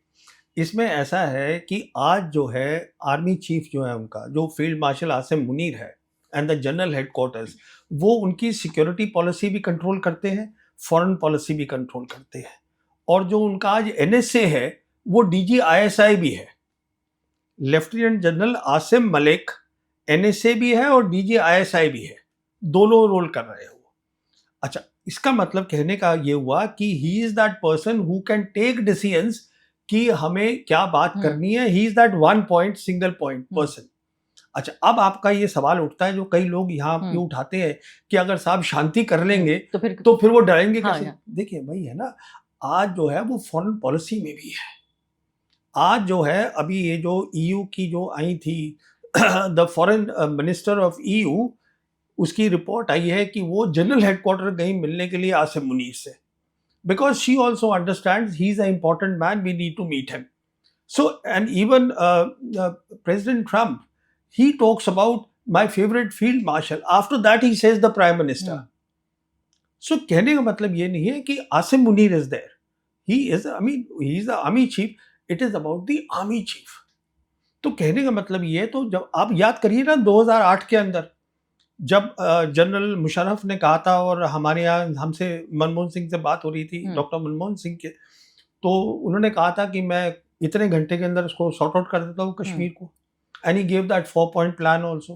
इसमें ऐसा है कि आज जो है आर्मी चीफ जो है उनका, जो फील्ड मार्शल आसिम मुनीर है, एंड द जनरल हेडक्वार्टर्स, वो उनकी सिक्योरिटी पॉलिसी भी कंट्रोल करते हैं, फॉरेन पॉलिसी भी कंट्रोल करते हैं। और जो उनका आज एनएसए है, वो डीजी आईएसआई भी है। Lieutenant general Asim Malik NSA भी है और डीजी आईएसआई भी है, दोनों रोल कर रहे हैं वो। अच्छा, इसका मतलब कहने का ये हुआ कि he is that person who can take decisions कि हमें क्या बात करनी है। He is that one point, single point person. अच्छा, अब आपका ये सवाल उठता है, जो कई लोग यहाँ पे उठाते हैं, कि अगर साहब शांति कर लेंगे तो फिर वो डरेंगे कैसे? देखिए भाई, है ना, आज जो है वो फॉरेन पॉलिसी में भी है। आज जो है, अभी ये जो ईयू की जो आई थी the foreign minister of EU, उसकी रिपोर्ट आई है कि वो जनरल हेडक्वार्टर गई मिलने के लिए आसिम मुनीर से, because she also understands he is a important man, we need to meet him. So and even president Trump, he talks about my favorite field marshal. After that, he says the prime minister. So, कहने का मतलब ये नहीं है कि Asim Munir is there. He is the army chief. It is about the army chief. तो कहने का मतलब ये है, तो जब आप याद करिए ना, 2008 के अंदर जब जनरल मुशर्रफ ने कहा था, और हमारे यहाँ हमसे मनमोहन सिंह से बात हो रही थी, डॉक्टर मनमोहन सिंह के, तो उन्होंने कहा था कि मैं इतने घंटे के अंदर उसको सॉर्ट आउट कर देता हूँ कश्मीर को। And he gave that 4-point plan also.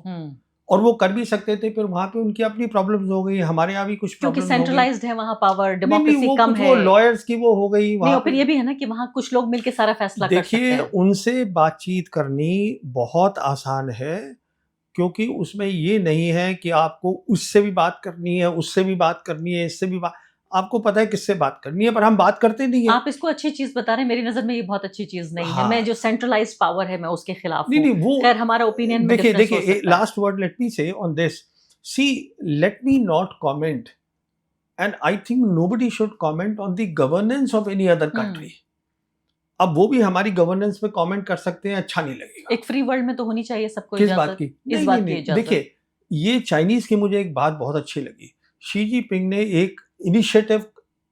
और वो कर भी सकते थे, फिर वहाँ पे उनकी अपनी प्रॉब्लम्स हो गई, हमारे यहाँ भी कुछ क्योंकि सेंट्रलाइज्ड है वहाँ पावर, डेमोक्रेसी कम है, लॉयर्स की वो हो गई वहाँ। फिर ये भी है ना कि वहाँ कुछ लोग मिलके सारा फैसला कर सकते हैं। देखिए, उनसे बातचीत करनी बहुत आसान है, क्योंकि उसमें ये नहीं है कि आपको उससे भी बात करनी है, उससे भी बात करनी है, इससे भी बात, आपको पता है किससे बात करनी है, पर हम बात करते नहीं है। आप इसको अच्छी चीज बता रहे हैं, मेरी नजर में ये बहुत अच्छी चीज नहीं है। मैं हाँ, जो सेंट्रलाइज्ड पावर है मैं उसके खिलाफ नहीं हूँ। नहीं वो, खैर हमारा ओपिनियन में देखिए डिफरेंस हो देखिए, सकता है। Last word let me say on this, see let me not comment, and I think nobody should comment on the governance of any other country. अब वो भी हमारी गवर्नेंस पे कमेंट कर सकते हैं, अच्छा नहीं लगेगा। एक फ्री वर्ल्ड में तो होनी चाहिए सबको किस बात इजाजत, की? इस नहीं बात नहीं की नहीं, इजाजत। देखिए ये चाइनीज की मुझे एक बात बहुत अच्छी लगी। शी जिनपिंग ने एक इनिशिएटिव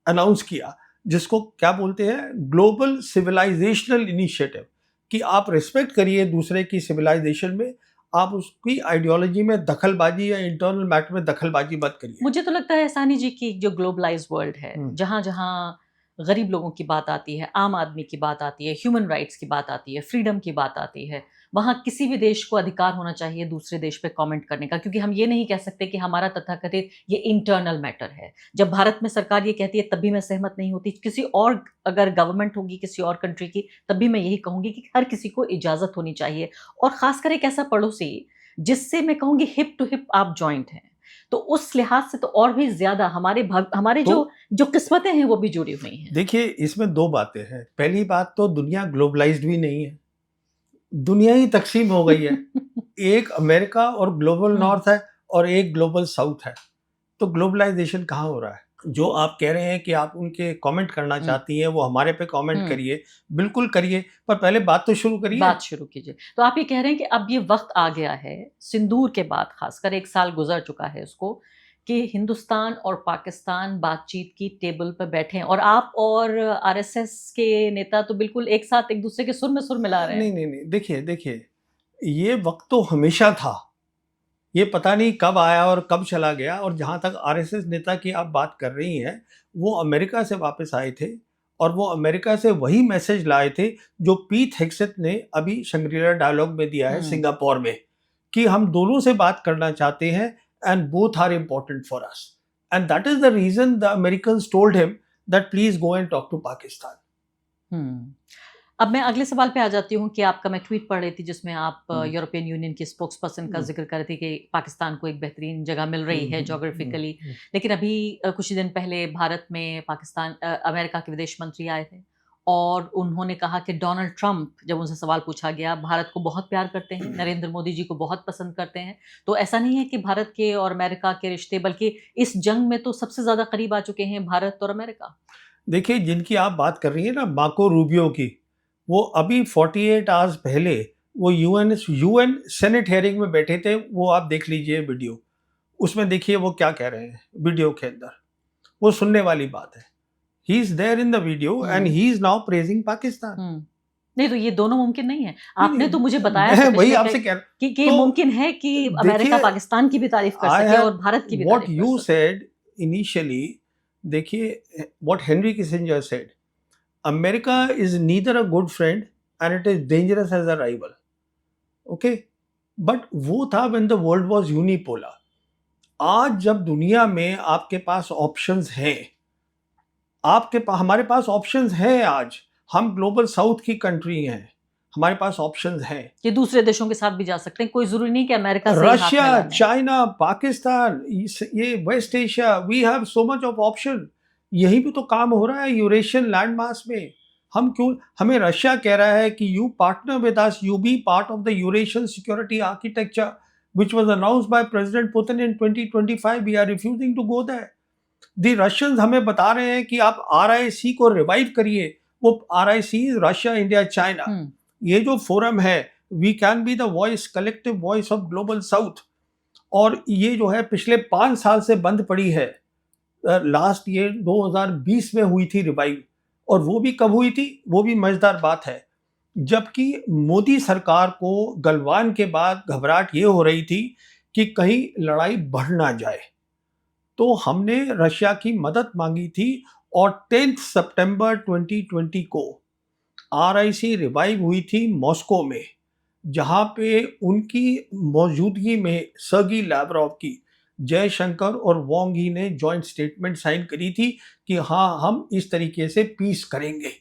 अनाउंस किया जिसको क्या बोलते हैं, ग्लोबल सिविलाइजेशनल इनिशिएटिव, कि आप रिस्पेक्ट करिए दूसरे की सिविलाइजेशन में, आप उसकी आइडियोलॉजी में दखलबाजी या इंटरनल मैटर में दखलबाजी मत करिए। मुझे तो लगता है सानी जी की जो ग्लोबलाइज्ड वर्ल्ड है, जहां जहां गरीब लोगों की बात आती है, आम आदमी की बात आती है, ह्यूमन राइट्स की बात आती है, फ्रीडम की बात आती है, वहां किसी भी देश को अधिकार होना चाहिए दूसरे देश पे कमेंट करने का, क्योंकि हम ये नहीं कह सकते कि हमारा तथाकथित ये इंटरनल मैटर है। जब भारत में सरकार ये कहती है तब भी मैं सहमत नहीं होती। किसी और अगर गवर्नमेंट होगी किसी और कंट्री की, तब भी मैं यही कहूंगी कि हर किसी को इजाजत होनी चाहिए, और खासकर एक ऐसा पड़ोसी जिससे मैं कहूंगी हिप टू हिप आप जॉइंट हैं, तो उस लिहाज से तो और भी ज्यादा हमारे तो जो किस्मतें हैं वो भी जुड़ी हुई हैं। देखिए इसमें दो बातें हैं। पहली बात तो दुनिया ग्लोबलाइज्ड भी नहीं है, दुनिया ही तकसीम हो गई है। एक अमेरिका और ग्लोबल नॉर्थ है और एक ग्लोबल साउथ है, तो ग्लोबलाइजेशन कहाँ हो रहा है? जो आप कह रहे हैं कि आप उनके कमेंट करना चाहती हैं, वो हमारे पे कमेंट करिए, बिल्कुल करिए, पर पहले बात तो शुरू करिए। बात शुरू कीजिए। तो आप ये कह रहे हैं कि अब ये वक्त आ गया है, सिंदूर के बाद खासकर 1 साल गुजर चुका है उसको, कि हिंदुस्तान और पाकिस्तान बातचीत की टेबल पर बैठे हैं, और आप और आरएसएस के नेता तो बिल्कुल एक साथ एक दूसरे के सुर में सुर मिला रहे हैं। नहीं नहीं नहीं, देखिए देखिए, ये वक्त तो हमेशा था, ये पता नहीं कब आया और कब चला गया। और जहाँ तक आरएसएस नेता की आप बात कर रही हैं, वो अमेरिका से वापस आए थे और वो अमेरिका से वही मैसेज लाए थे जो पीट हेग्सेथ ने अभी शंग्रीला डायलॉग में दिया है सिंगापुर में, कि हम दोनों से बात करना चाहते हैं and both are important for us, and that is the reason the Americans told him that please go and talk to Pakistan. अब मैं अगले सवाल पे आ जाती हूँ कि आपका मैं ट्वीट पढ़ रही थी जिसमें आप यूरोपियन यूनियन की स्पोक्स पर्सन का जिक्र कर रहे थे कि पाकिस्तान को एक बेहतरीन जगह मिल रही है जोग्राफिकली, लेकिन अभी कुछ दिन पहले भारत में अमेरिका के विदेश मंत्री आए थे और उन्होंने कहा कि डोनाल्ड ट्रंप, जब उनसे सवाल पूछा गया, भारत को बहुत प्यार करते हैं, नरेंद्र मोदी जी को बहुत पसंद करते हैं, तो ऐसा नहीं है कि भारत के और अमेरिका के रिश्ते, बल्कि इस जंग में तो सबसे ज़्यादा करीब आ चुके हैं भारत और अमेरिका। देखिए जिनकी आप बात कर रही है ना, मार्को रूबियो की, वो अभी 48 आवर्स पहले वो यूएन सेनेट हेयरिंग में बैठे थे। वो आप देख लीजिए वीडियो, उसमें देखिए वो क्या कह रहे हैं वीडियो के अंदर, वो सुनने वाली बात है। He is there in the video and he is now praising Pakistan. नहीं तो ये दोनों मुमकिन नहीं है। आपने तो मुझे बताया मैं वही आपसे कह कि तो मुमकिन है कि अमेरिका पाकिस्तान की भी तारीफ कर सके और भारत की भी तारीफ कर सके। व्हाट यू सेड इनिशियली, देखिए what Henry Kissinger said, America is neither a good friend and it is dangerous as a rival. Okay? But वो था when the world was unipolar. आज जब दुनिया में आपके पास ऑप्शंस हैं, हमारे पास ऑप्शंस हैं। आज हम ग्लोबल साउथ की कंट्री हैं, हमारे पास ऑप्शंस हैं कि दूसरे देशों के साथ भी जा सकते हैं, कोई जरूरी नहीं कि अमेरिका से रशिया, चाइना, पाकिस्तान, ये west Asia, we have so much of option. यही भी तो काम हो रहा है यूरेशियन लैंड मास में। हम क्यों, हमें रशिया कह रहा है कि you partner with us, you be part of the Eurasian security architecture which was announced by president Putin in 2025। We are refusing to go there. The Russians हमें बता रहे हैं कि आप RIC को रिवाइव करिए। वो RIC रशिया, इंडिया, चाइना, ये जो फोरम है, we can be the voice, collective voice of global south. और ये जो है पिछले 5 साल से बंद पड़ी है। लास्ट ईयर 2020 में हुई थी रिवाइव, और वो भी कब हुई थी, वो भी मजेदार बात है, जबकि मोदी सरकार को गलवान के बाद घबराहट ये हो रही थी कि कहीं लड़ाई बढ़ ना जाए, तो हमने रशिया की मदद मांगी थी। और 10 सितंबर 2020 को RIC रिवाइव हुई थी मॉस्को में, जहां पे उनकी मौजूदगी में सर्गी लैवरोव की, जयशंकर और वांग ही ने जॉइंट स्टेटमेंट साइन करी थी कि हाँ हम इस तरीके से पीस करेंगे।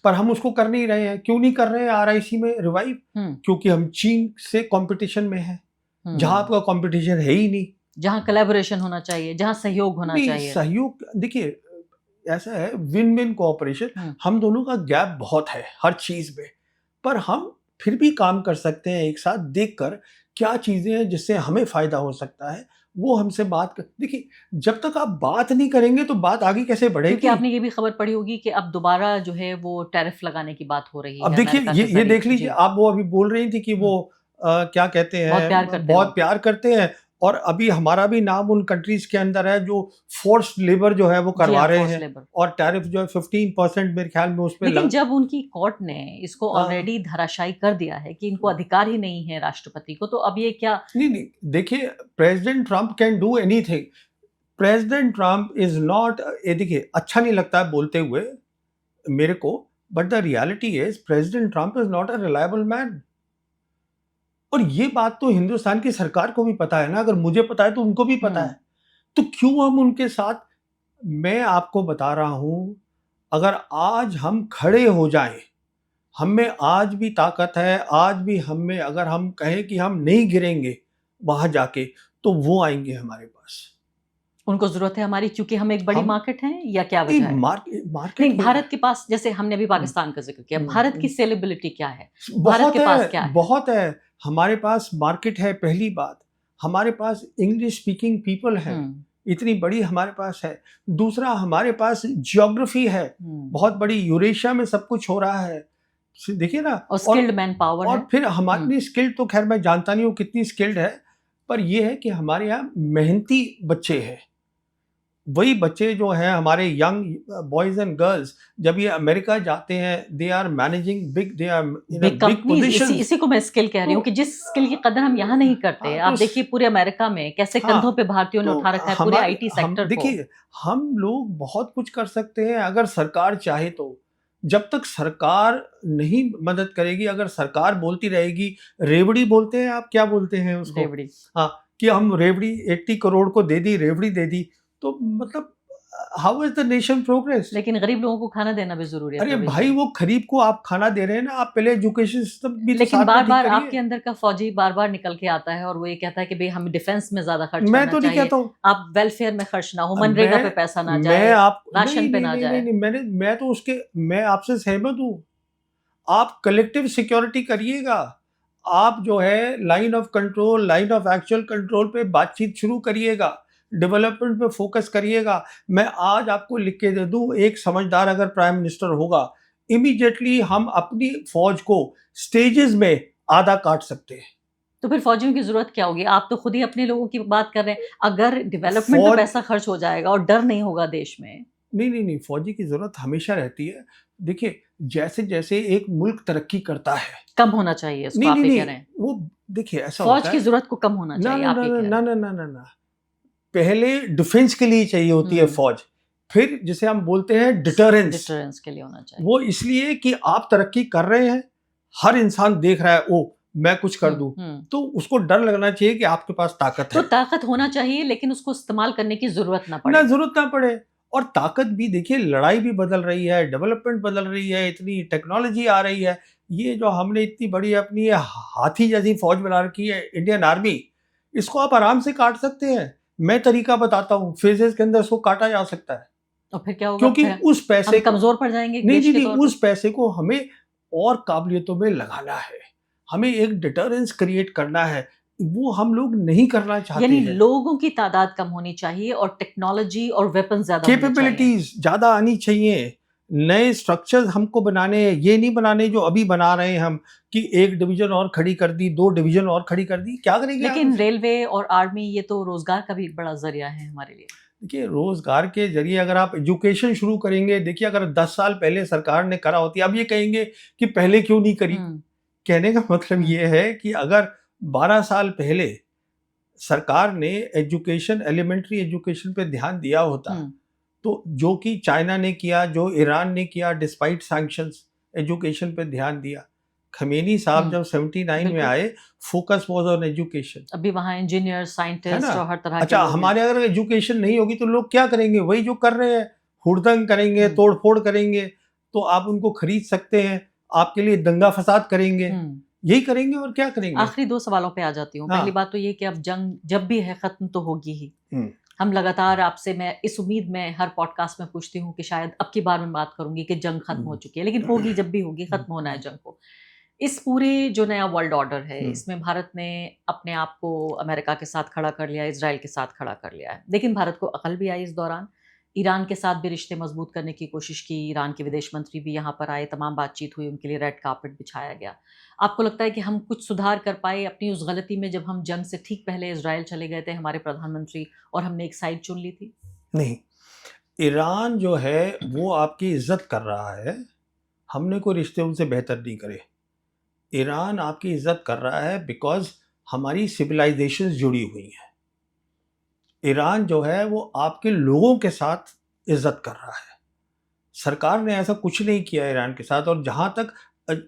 पर हम उसको कर नहीं रहे हैं। क्यों नहीं कर रहे हैं RIC में रिवाइव? क्योंकि हम चीन से कंपटीशन में हैं। जहां आपका कंपटीशन है ही नहीं, जहां कोलैबोरेशन होना चाहिए, जहां सहयोग होना चाहिए। सहयोग देखिए ऐसा है, विन विन कोऑपरेशन, हम दोनों का गैप बहुत है हर चीज में, पर हम फिर भी काम कर सकते हैं एक साथ देखकर क्या चीजें हैं जिससे हमें फायदा हो सकता है, वो हमसे बात कर। देखिए जब तक आप बात नहीं करेंगे तो बात आगे कैसे बढ़ेगी। क्योंकि आपने ये भी खबर पढ़ी होगी कि अब दोबारा जो है वो टैरिफ लगाने की बात हो रही है। अब देखिए ये देख लीजिए, आप वो अभी बोल रही थी कि वो क्या कहते हैं, बहुत प्यार करते हैं, और अभी हमारा भी नाम उन कंट्रीज के अंदर है जो फोर्स्ड लेबर जो है वो करवा रहे हैं, और टैरिफ जो है 15% मेरे ख्याल में उस पे। लेकिन जब उनकी कोर्ट ने इसको ऑलरेडी धराशायी कर दिया है कि इनको अधिकार ही नहीं है राष्ट्रपति को, तो अब ये क्या। नहीं, देखिए president Trump can do anything. President Trump is not, देखिए अच्छा नहीं लगता है बोलते हुए मेरे को, but the reality is president Trump is not a reliable man. और ये बात तो हिंदुस्तान की सरकार को भी पता है ना, अगर मुझे पता है तो उनको भी पता है, तो क्यों हम उनके साथ। मैं आपको बता रहा हूं, अगर आज हम खड़े हो जाएं, हम में आज भी ताकत है, आज भी हम में, अगर हम कहें कि हम नहीं गिरेंगे वहां जाके, तो वो आएंगे हमारे पास। उनको जरूरत है हमारी, क्योंकि हम एक बड़ी मार्केट हैं, या क्या वजह है? मार्केट नहीं, भारत के पास, जैसे हमने अभी पाकिस्तान का जिक्र किया, भारत की सेलेबिलिटी क्या है, भारत के पास क्या है? बहुत है, हमारे पास मार्केट है, पहली बात, हमारे पास इंग्लिश स्पीकिंग पीपल है, इतनी बड़ी हमारे पास है। दूसरा, हमारे पास जियोग्राफी है बहुत बड़ी, यूरेशिया में सब कुछ हो रहा है, देखिए ना, और स्किल्ड मैन पावर है। और फिर हमारी स्किल्ड तो खैर मैं जानता नहीं हूँ कितनी स्किल्ड है, पर यह है कि हमारे यहाँ मेहनती बच्चे हैं। वही बच्चे जो हैं हमारे यंग बॉयज एंड गर्ल्स, जब ये अमेरिका जाते हैं, they are managing big, they are in a big position. इसी को मैं स्किल कह रही हूँ कि जिस स्किल की कदर हम यहाँ नहीं करते। आप देखिए पूरे अमेरिका में कैसे कंधों पे भारतीयों ने उठा रखा है पूरे आईटी सेक्टर को। देखिए हम लोग बहुत कुछ कर सकते हैं अगर सरकार चाहे तो। जब तक सरकार नहीं मदद करेगी, अगर सरकार बोलती रहेगी, रेवड़ी बोलते हैं, आप क्या बोलते हैं उसको? रेवड़ी। हाँ, कि हम रेवड़ी 80 करोड़ को दे दी, रेवड़ी दे दी, तो मतलब how is the nation progress? लेकिन गरीब लोगों को खाना देना भी जरूरी है। अरे भाई, वो गरीब को आप खाना दे रहे हैं ना, आप पहले एजुकेशन सिस्टम भी। लेकिन बार बार आपके अंदर का फौजी बार बार निकल के आता है और वो ये कहता है कि भाई हमें डिफेंस में ज्यादा खर्च करना चाहिए। मैं तो नहीं कहता हूँ आप वेलफेयर में खर्च ना हो, मनरेगा पे पैसा ना जाए, राशन पे ना जाए। मैं आपसे सहमत हूँ। आप कलेक्टिव सिक्योरिटी करिएगा, आप जो है line of control, line of actual control पे बातचीत शुरू करिएगा, डेवलपमेंट पे फोकस करिएगा। मैं आज आपको लिख के दे दूं, एक समझदार अगर प्राइम मिनिस्टर होगा, इमीडिएटली हम अपनी फौज को स्टेजेस में आधा काट सकते हैं। तो फिर फौजियों की जरूरत क्या होगी? आप तो खुद ही अपने लोगों की बात कर रहे हैं। अगर डेवलपमेंट पे पैसा खर्च हो जाएगा और डर नहीं होगा देश में। नहीं, फौजी की जरूरत हमेशा रहती है। देखिए जैसे जैसे एक मुल्क तरक्की करता है, कम होना चाहिए इसको, आप ये कह रहे हैं? वो देखिए ऐसा फौज की जरूरत को कम होना चाहिए, आप ये कह रहे हैं? ना, पहले डिफेंस के लिए चाहिए होती है फौज, फिर जिसे हम बोलते हैं डिटरेंस के लिए होना चाहिए। वो इसलिए कि आप तरक्की कर रहे हैं, हर इंसान देख रहा है, ओ मैं कुछ कर दूं, तो उसको डर लगना चाहिए कि आपके पास ताकत है। तो ताकत होना चाहिए, लेकिन उसको इस्तेमाल करने की जरूरत ना पड़े। और ताकत भी देखिए, लड़ाई भी बदल रही है, डेवलपमेंट बदल रही है, इतनी टेक्नोलॉजी आ रही है। ये जो हमने इतनी बड़ी अपनी हाथी जैसी फौज बना रखी है इंडियन आर्मी, इसको आप आराम से काट सकते हैं। मैं तरीका बताता हूँ, फेजेस के अंदर इसको काटा जा सकता है। और फिर क्या होगा? क्योंकि उस पैसे हम कमजोर पड़ जाएंगे। नहीं, उस पैसे को हमें और काबिलियतों में लगाना है, हमें एक डिटरेंस क्रिएट करना है, वो हम लोग नहीं करना चाहते हैं। यानी लोगों की तादाद कम होनी चाहिए और टेक्नोलॉजी और वेपन ज्यादा, कैपेबिलिटीज ज्यादा आनी चाहिए। नए स्ट्रक्चर्स हमको बनाने हैं, ये नहीं बनाने जो अभी बना रहे हैं हम, कि एक डिवीजन और खड़ी कर दी, 2 डिवीजन और खड़ी कर दी, क्या करेंगे? लेकिन रेलवे और आर्मी ये तो रोजगार का भी एक बड़ा जरिया है हमारे लिए। देखिए रोजगार के जरिए अगर आप एजुकेशन शुरू करेंगे, देखिए अगर 10 साल पहले सरकार ने करा होती, अब ये कहेंगे कि पहले क्यों नहीं करी। कहने का मतलब ये है कि अगर 12 साल पहले सरकार ने एजुकेशन, एलिमेंट्री एजुकेशन पे ध्यान दिया होता, तो जो कि चाइना ने किया, जो ईरान ने किया, डिस्पाइट सैंक्शंस, एजुकेशन पे ध्यान दिया। खमेनी साहब जब 79 में आए, फोकस वाज ऑन एजुकेशन। अभी वहाँ इंजीनियर, साइंटिस्ट और हर तरह अच्छा, हमारे अगर एजुकेशन नहीं होगी तो लोग क्या करेंगे? वही जो कर रहे हैं, हुड़दंग करेंगे, तोड़फोड़ करेंगे, तो आप उनको खरीद सकते हैं, आपके लिए दंगा फसाद करेंगे। यही करेंगे और क्या करेंगे। आखिरी 2 सवालों पे आ जाती हूँ। हाँ। पहली बात तो ये कि अब जंग जब भी है खत्म तो होगी ही। हम्म, हम लगातार आपसे, मैं इस उम्मीद में हर पॉडकास्ट में पूछती हूँ कि शायद अब की बार मैं बात करूँगी कि जंग खत्म हो चुकी है, लेकिन होगी, जब भी होगी, खत्म होना है जंग को। इस पूरे जो नया वर्ल्ड ऑर्डर है, इसमें भारत ने अपने आप को अमेरिका के साथ खड़ा कर लिया, इज़राइल के साथ खड़ा कर लिया है। लेकिन भारत को अकल भी आई इस दौरान। ईरान के साथ भी रिश्ते मजबूत करने की कोशिश की, ईरान के विदेश मंत्री भी यहाँ पर आए, तमाम बातचीत हुई, उनके लिए रेड कार्पेट बिछाया गया। आपको लगता है कि हम कुछ सुधार कर पाए अपनी उस गलती में, जब हम जंग से ठीक पहले इज़राइल चले गए थे हमारे प्रधानमंत्री, और हमने एक साइड चुन ली थी? नहीं, ईरान जो है वो आपकी इज्जत कर रहा है, हमने कोई रिश्ते उनसे बेहतर नहीं करे। ईरान आपकी इज्जत कर रहा है बिकॉज हमारी सिविलाइजेशंस जुड़ी हुई हैं। ईरान जो है वो आपके लोगों के साथ इज्जत कर रहा है। सरकार ने ऐसा कुछ नहीं किया ईरान के साथ। और जहाँ तक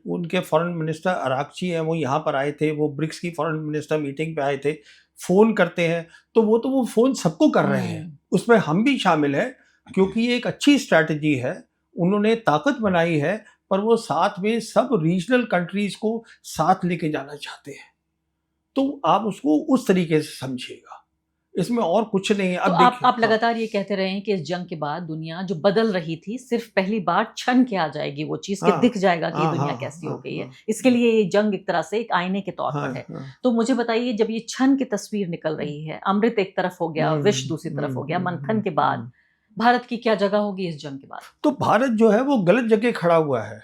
उनके फॉरेन मिनिस्टर अरागची हैं, वो यहाँ पर आए थे, वो ब्रिक्स की फॉरेन मिनिस्टर मीटिंग पे आए थे, फ़ोन करते हैं तो वो फ़ोन सबको कर रहे हैं, उसमें हम भी शामिल हैं, क्योंकि ये एक अच्छी स्ट्रैटेजी है, उन्होंने ताकत बनाई है, पर वो साथ में सब रीजनल कंट्रीज को साथ लेके जाना चाहते हैं। तो आप उसको उस तरीके से समझिएगा, इसमें और कुछ नहीं है। तो अब आप देखिए, लगातार ये कहते रहे हैं कि इस जंग के बाद दुनिया जो बदल रही थी, सिर्फ पहली बार छन के आ जाएगी वो चीज़, कि हाँ, दिख जाएगा कि ये हाँ, दुनिया हाँ, कैसी हाँ, हो गई है। हाँ, इसके लिए ये जंग एक तरह से एक आईने के तौर हाँ, पर है। हाँ, तो मुझे बताइए, जब ये छन की तस्वीर निकल रही है, अमृत एक तरफ हो गया, विष दूसरी तरफ हो गया, मंथन के बाद भारत की क्या जगह होगी इस जंग के बाद? तो भारत जो है वो गलत जगह खड़ा हुआ है।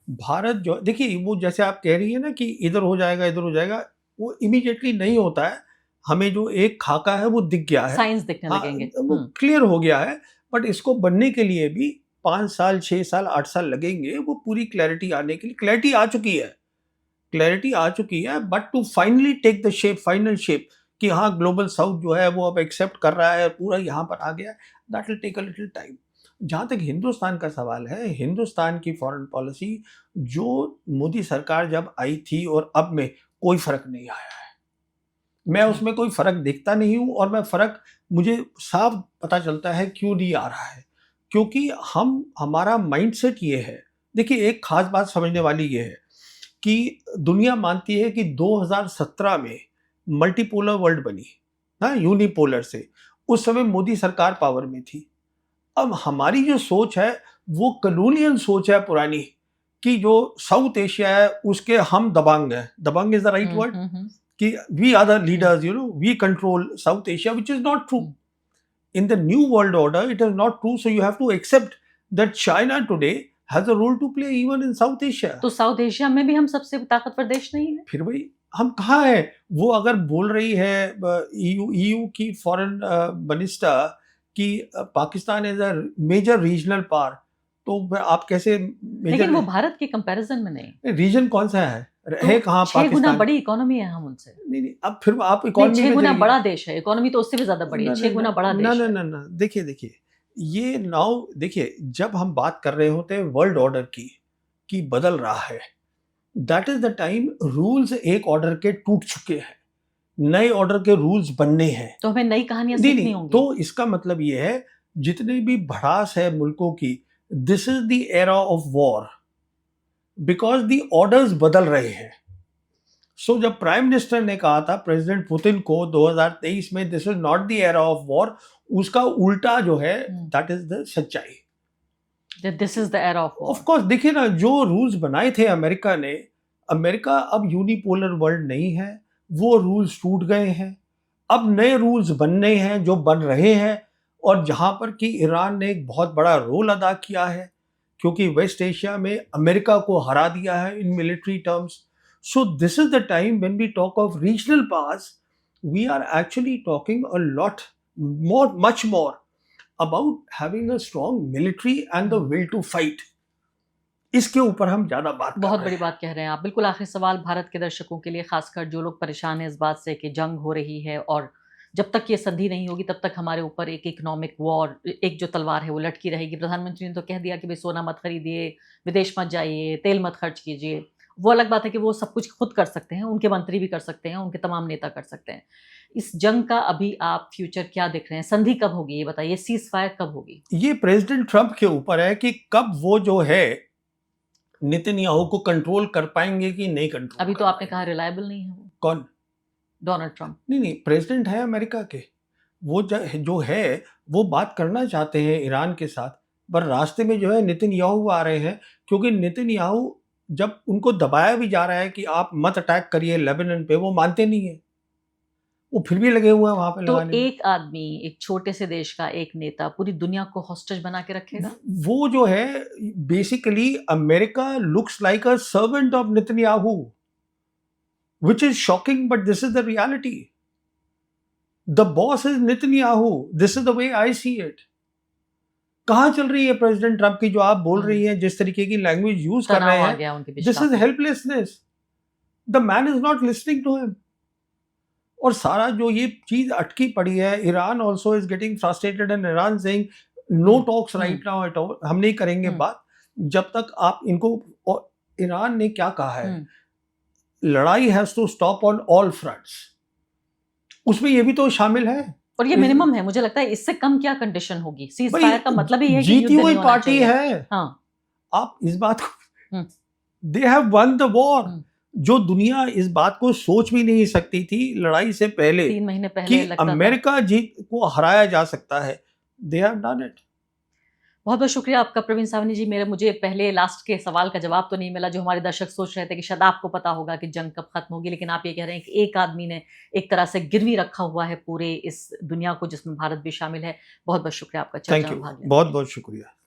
भारत जो देखिए, वो जैसे आप कह रही है ना कि इधर हो जाएगा, इधर हो जाएगा, वो इमीडिएटली नहीं होता है। हमें जो एक खाका है वो दिख गया है, साइंस दिखने हाँ, लगेंगे। वो क्लियर हो गया है। बट इसको बनने के लिए भी 5 साल, 6 साल, 8 साल लगेंगे। वो पूरी क्लैरिटी आने के लिए, क्लैरिटी आ चुकी है, क्लैरिटी आ चुकी है, but to finally take the shape, final shape, कि हाँ ग्लोबल साउथ जो है वो अब एक्सेप्ट कर रहा है, पूरा यहाँ पर आ गया, that will take a little time. जहाँ तक हिंदुस्तान का सवाल है, हिंदुस्तान की फॉरेन पॉलिसी जो मोदी सरकार जब आई थी और अब में कोई फर्क नहीं आया है। मैं उसमें कोई फर्क देखता नहीं हूँ, और मैं फर्क मुझे साफ पता चलता है क्यों नहीं आ रहा है, क्योंकि हमारा माइंडसेट ये है। देखिए, एक खास बात समझने वाली ये है कि दुनिया मानती है कि 2017 में मल्टीपोलर वर्ल्ड बनी, ना यूनिपोलर से। उस समय मोदी सरकार पावर में थी। अब हमारी जो सोच है वो कॉलोनियल सोच है पुरानी, कि जो साउथ एशिया है उसके हम दबंग हैं। दबंग इज द राइट वर्ड, कि we are the leaders, we control south Asia, which is not true. In the new world order, it is not true. So you have to accept that China today has a role to play even in South Asia. तो south Asia में भी हम सबसे ताकतवर देश नहीं है? फिर भाई हम कहाँ हैं? वो अगर बोल रही है EU की फॉरेन मिनिस्टर कि Pakistan is a major regional power, तो आप कैसे लेकिन वो भारत के कंपैरिजन में नहीं। रीजन कौन सा है? है कहाँ 6 पाकिस्तान? गुना बड़ी इकोनॉमी है हम उनसे। नहीं, अब फिर आप इकोनॉमी 6 में गुना जाइए। बड़ा देश है, इकोनॉमी तो उससे भी ज्यादा बड़ी है, 6 गुना बड़ा देश है। ना, देखिए, ये नाउ देखिए, जब हम बात कर रहे होते हैं वर्ल्ड ऑर्डर की कि बदल रहा है, that is the time rules एक ऑर्डर के टूट चुके हैं, नए ऑर्डर के रूल्स बनने हैं। तो हमें नई कहानियां सीखनी होंगी। तो इसका मतलब ये है, जितने भी भड़ास है मुल्कों की, this is the era of war, because the orders बदल रहे हैं। सो जब प्राइम मिनिस्टर ने कहा था प्रेसिडेंट पुतिन को 2023 में, this is not the era of war, उसका उल्टा जो है, दैट इज द सच्चाई। This is the era of war. Of course, देखिए ना, जो रूल्स बनाए थे अमेरिका ने, अमेरिका अब यूनिपोलर वर्ल्ड नहीं है, वो रूल्स टूट गए हैं। अब नए रूल्स बनने हैं, जो बन रहे हैं, और जहां पर कि ईरान ने एक बहुत बड़ा रोल अदा किया है, क्योंकि वेस्ट एशिया में अमेरिका को हरा दिया है in military terms. So this is the time when we talk of regional powers, we are actually talking a lot more, much more about having a strong military and the will to fight. इसके ऊपर हम ज्यादा बात कर बहुत रहे बड़ी हैं। बात कह रहे हैं आप। बिल्कुल आखिरी सवाल भारत के दर्शकों के लिए, खासकर जो लोग परेशान हैं इस बात से कि जंग हो रही है और जब तक ये संधि नहीं होगी तब तक हमारे ऊपर एक इकोनॉमिक वॉर, एक जो तलवार है वो लटकी रहेगी। प्रधानमंत्री ने तो कह दिया कि भाई सोना मत खरीदिए, विदेश मत जाइए, तेल मत खर्च कीजिए। वो अलग बात है कि वो सब कुछ खुद कर सकते हैं, उनके मंत्री भी कर सकते हैं, उनके तमाम नेता कर सकते हैं। इस जंग का अभी आप फ्यूचर क्या देख रहे हैं? संधि कब होगी ये बताइए, सीज फायर कब होगी? ये प्रेसिडेंट ट्रंप के ऊपर है कि कब वो जो है नेतन्याहू को कंट्रोल कर पाएंगे कि नहीं कंट्रोल अभी कर तो आपने पाएंगे। कहा रिलायबल नहीं है वो, कौन? Donald Trump. नहीं, प्रेसिडेंट है अमेरिका के, वो जो है वो बात करना चाहते हैं ईरान के साथ, पर रास्ते में जो है नेतन्याहू आ रहे हैं, क्योंकि नेतन्याहू जब उनको दबाया भी जा रहा है कि आप मत अटैक करिए लेबनान पे, वो मानते नहीं है, वो फिर भी लगे हुए हैं वहां पे तो लगाने में। एक आदमी, एक छोटे से देश का एक नेता पूरी दुनिया को हॉस्टेज बना के रखेगा? वो जो है basically America looks like a servant of Netanyahu, which is shocking, but this is the reality. The boss is Netanyahu. This is the way I see it. कहाँ चल रही है प्रेसिडेंट ट्रंप की जो आप बोल रही हैं, जिस तरीके की लैंग्वेज यूज कर रहे तनाव आ हैं, गया उनके बीच दिस इज काफी। Helplessness. The man is not listening to him. और सारा जो ये चीज अटकी पड़ी है, Iran also is getting frustrated and Iran saying no talks right now at all, हम नहीं करेंगे बात जब तक आप इनको। और ईरान ने क्या कहा है, लड़ाई has to stop on all fronts, उसमें ये भी तो शामिल है। और ये मिनिमम है, मुझे लगता है इससे कम क्या कंडीशन होगी? सीज भाई, फायर का मतलब ही है कि जीती युद्ध हुई नहीं होना पार्टी चाहिए। है। हाँ, आप इस बात को, they have one the war, जो दुनिया इस बात को सोच भी नहीं सकती थी लड़ाई से पहले 3 महीने पहले कि लगता था। अमेरिका जीत को हराया जा सकता है। They have done it. बहुत बहुत शुक्रिया आपका प्रवीण सावनी जी। मुझे पहले लास्ट के सवाल का जवाब तो नहीं मिला, जो हमारे दर्शक सोच रहे थे कि शायद आपको पता होगा कि जंग कब खत्म होगी, लेकिन आप ये कह रहे हैं कि एक आदमी ने एक तरह से गिरवी रखा हुआ है पूरे इस दुनिया को, जिसमें भारत भी शामिल है। बहुत बहुत शुक्रिया आपका चर्चा थैंक में यू, भाग लेने के लिए। बहुत बहुत शुक्रिया।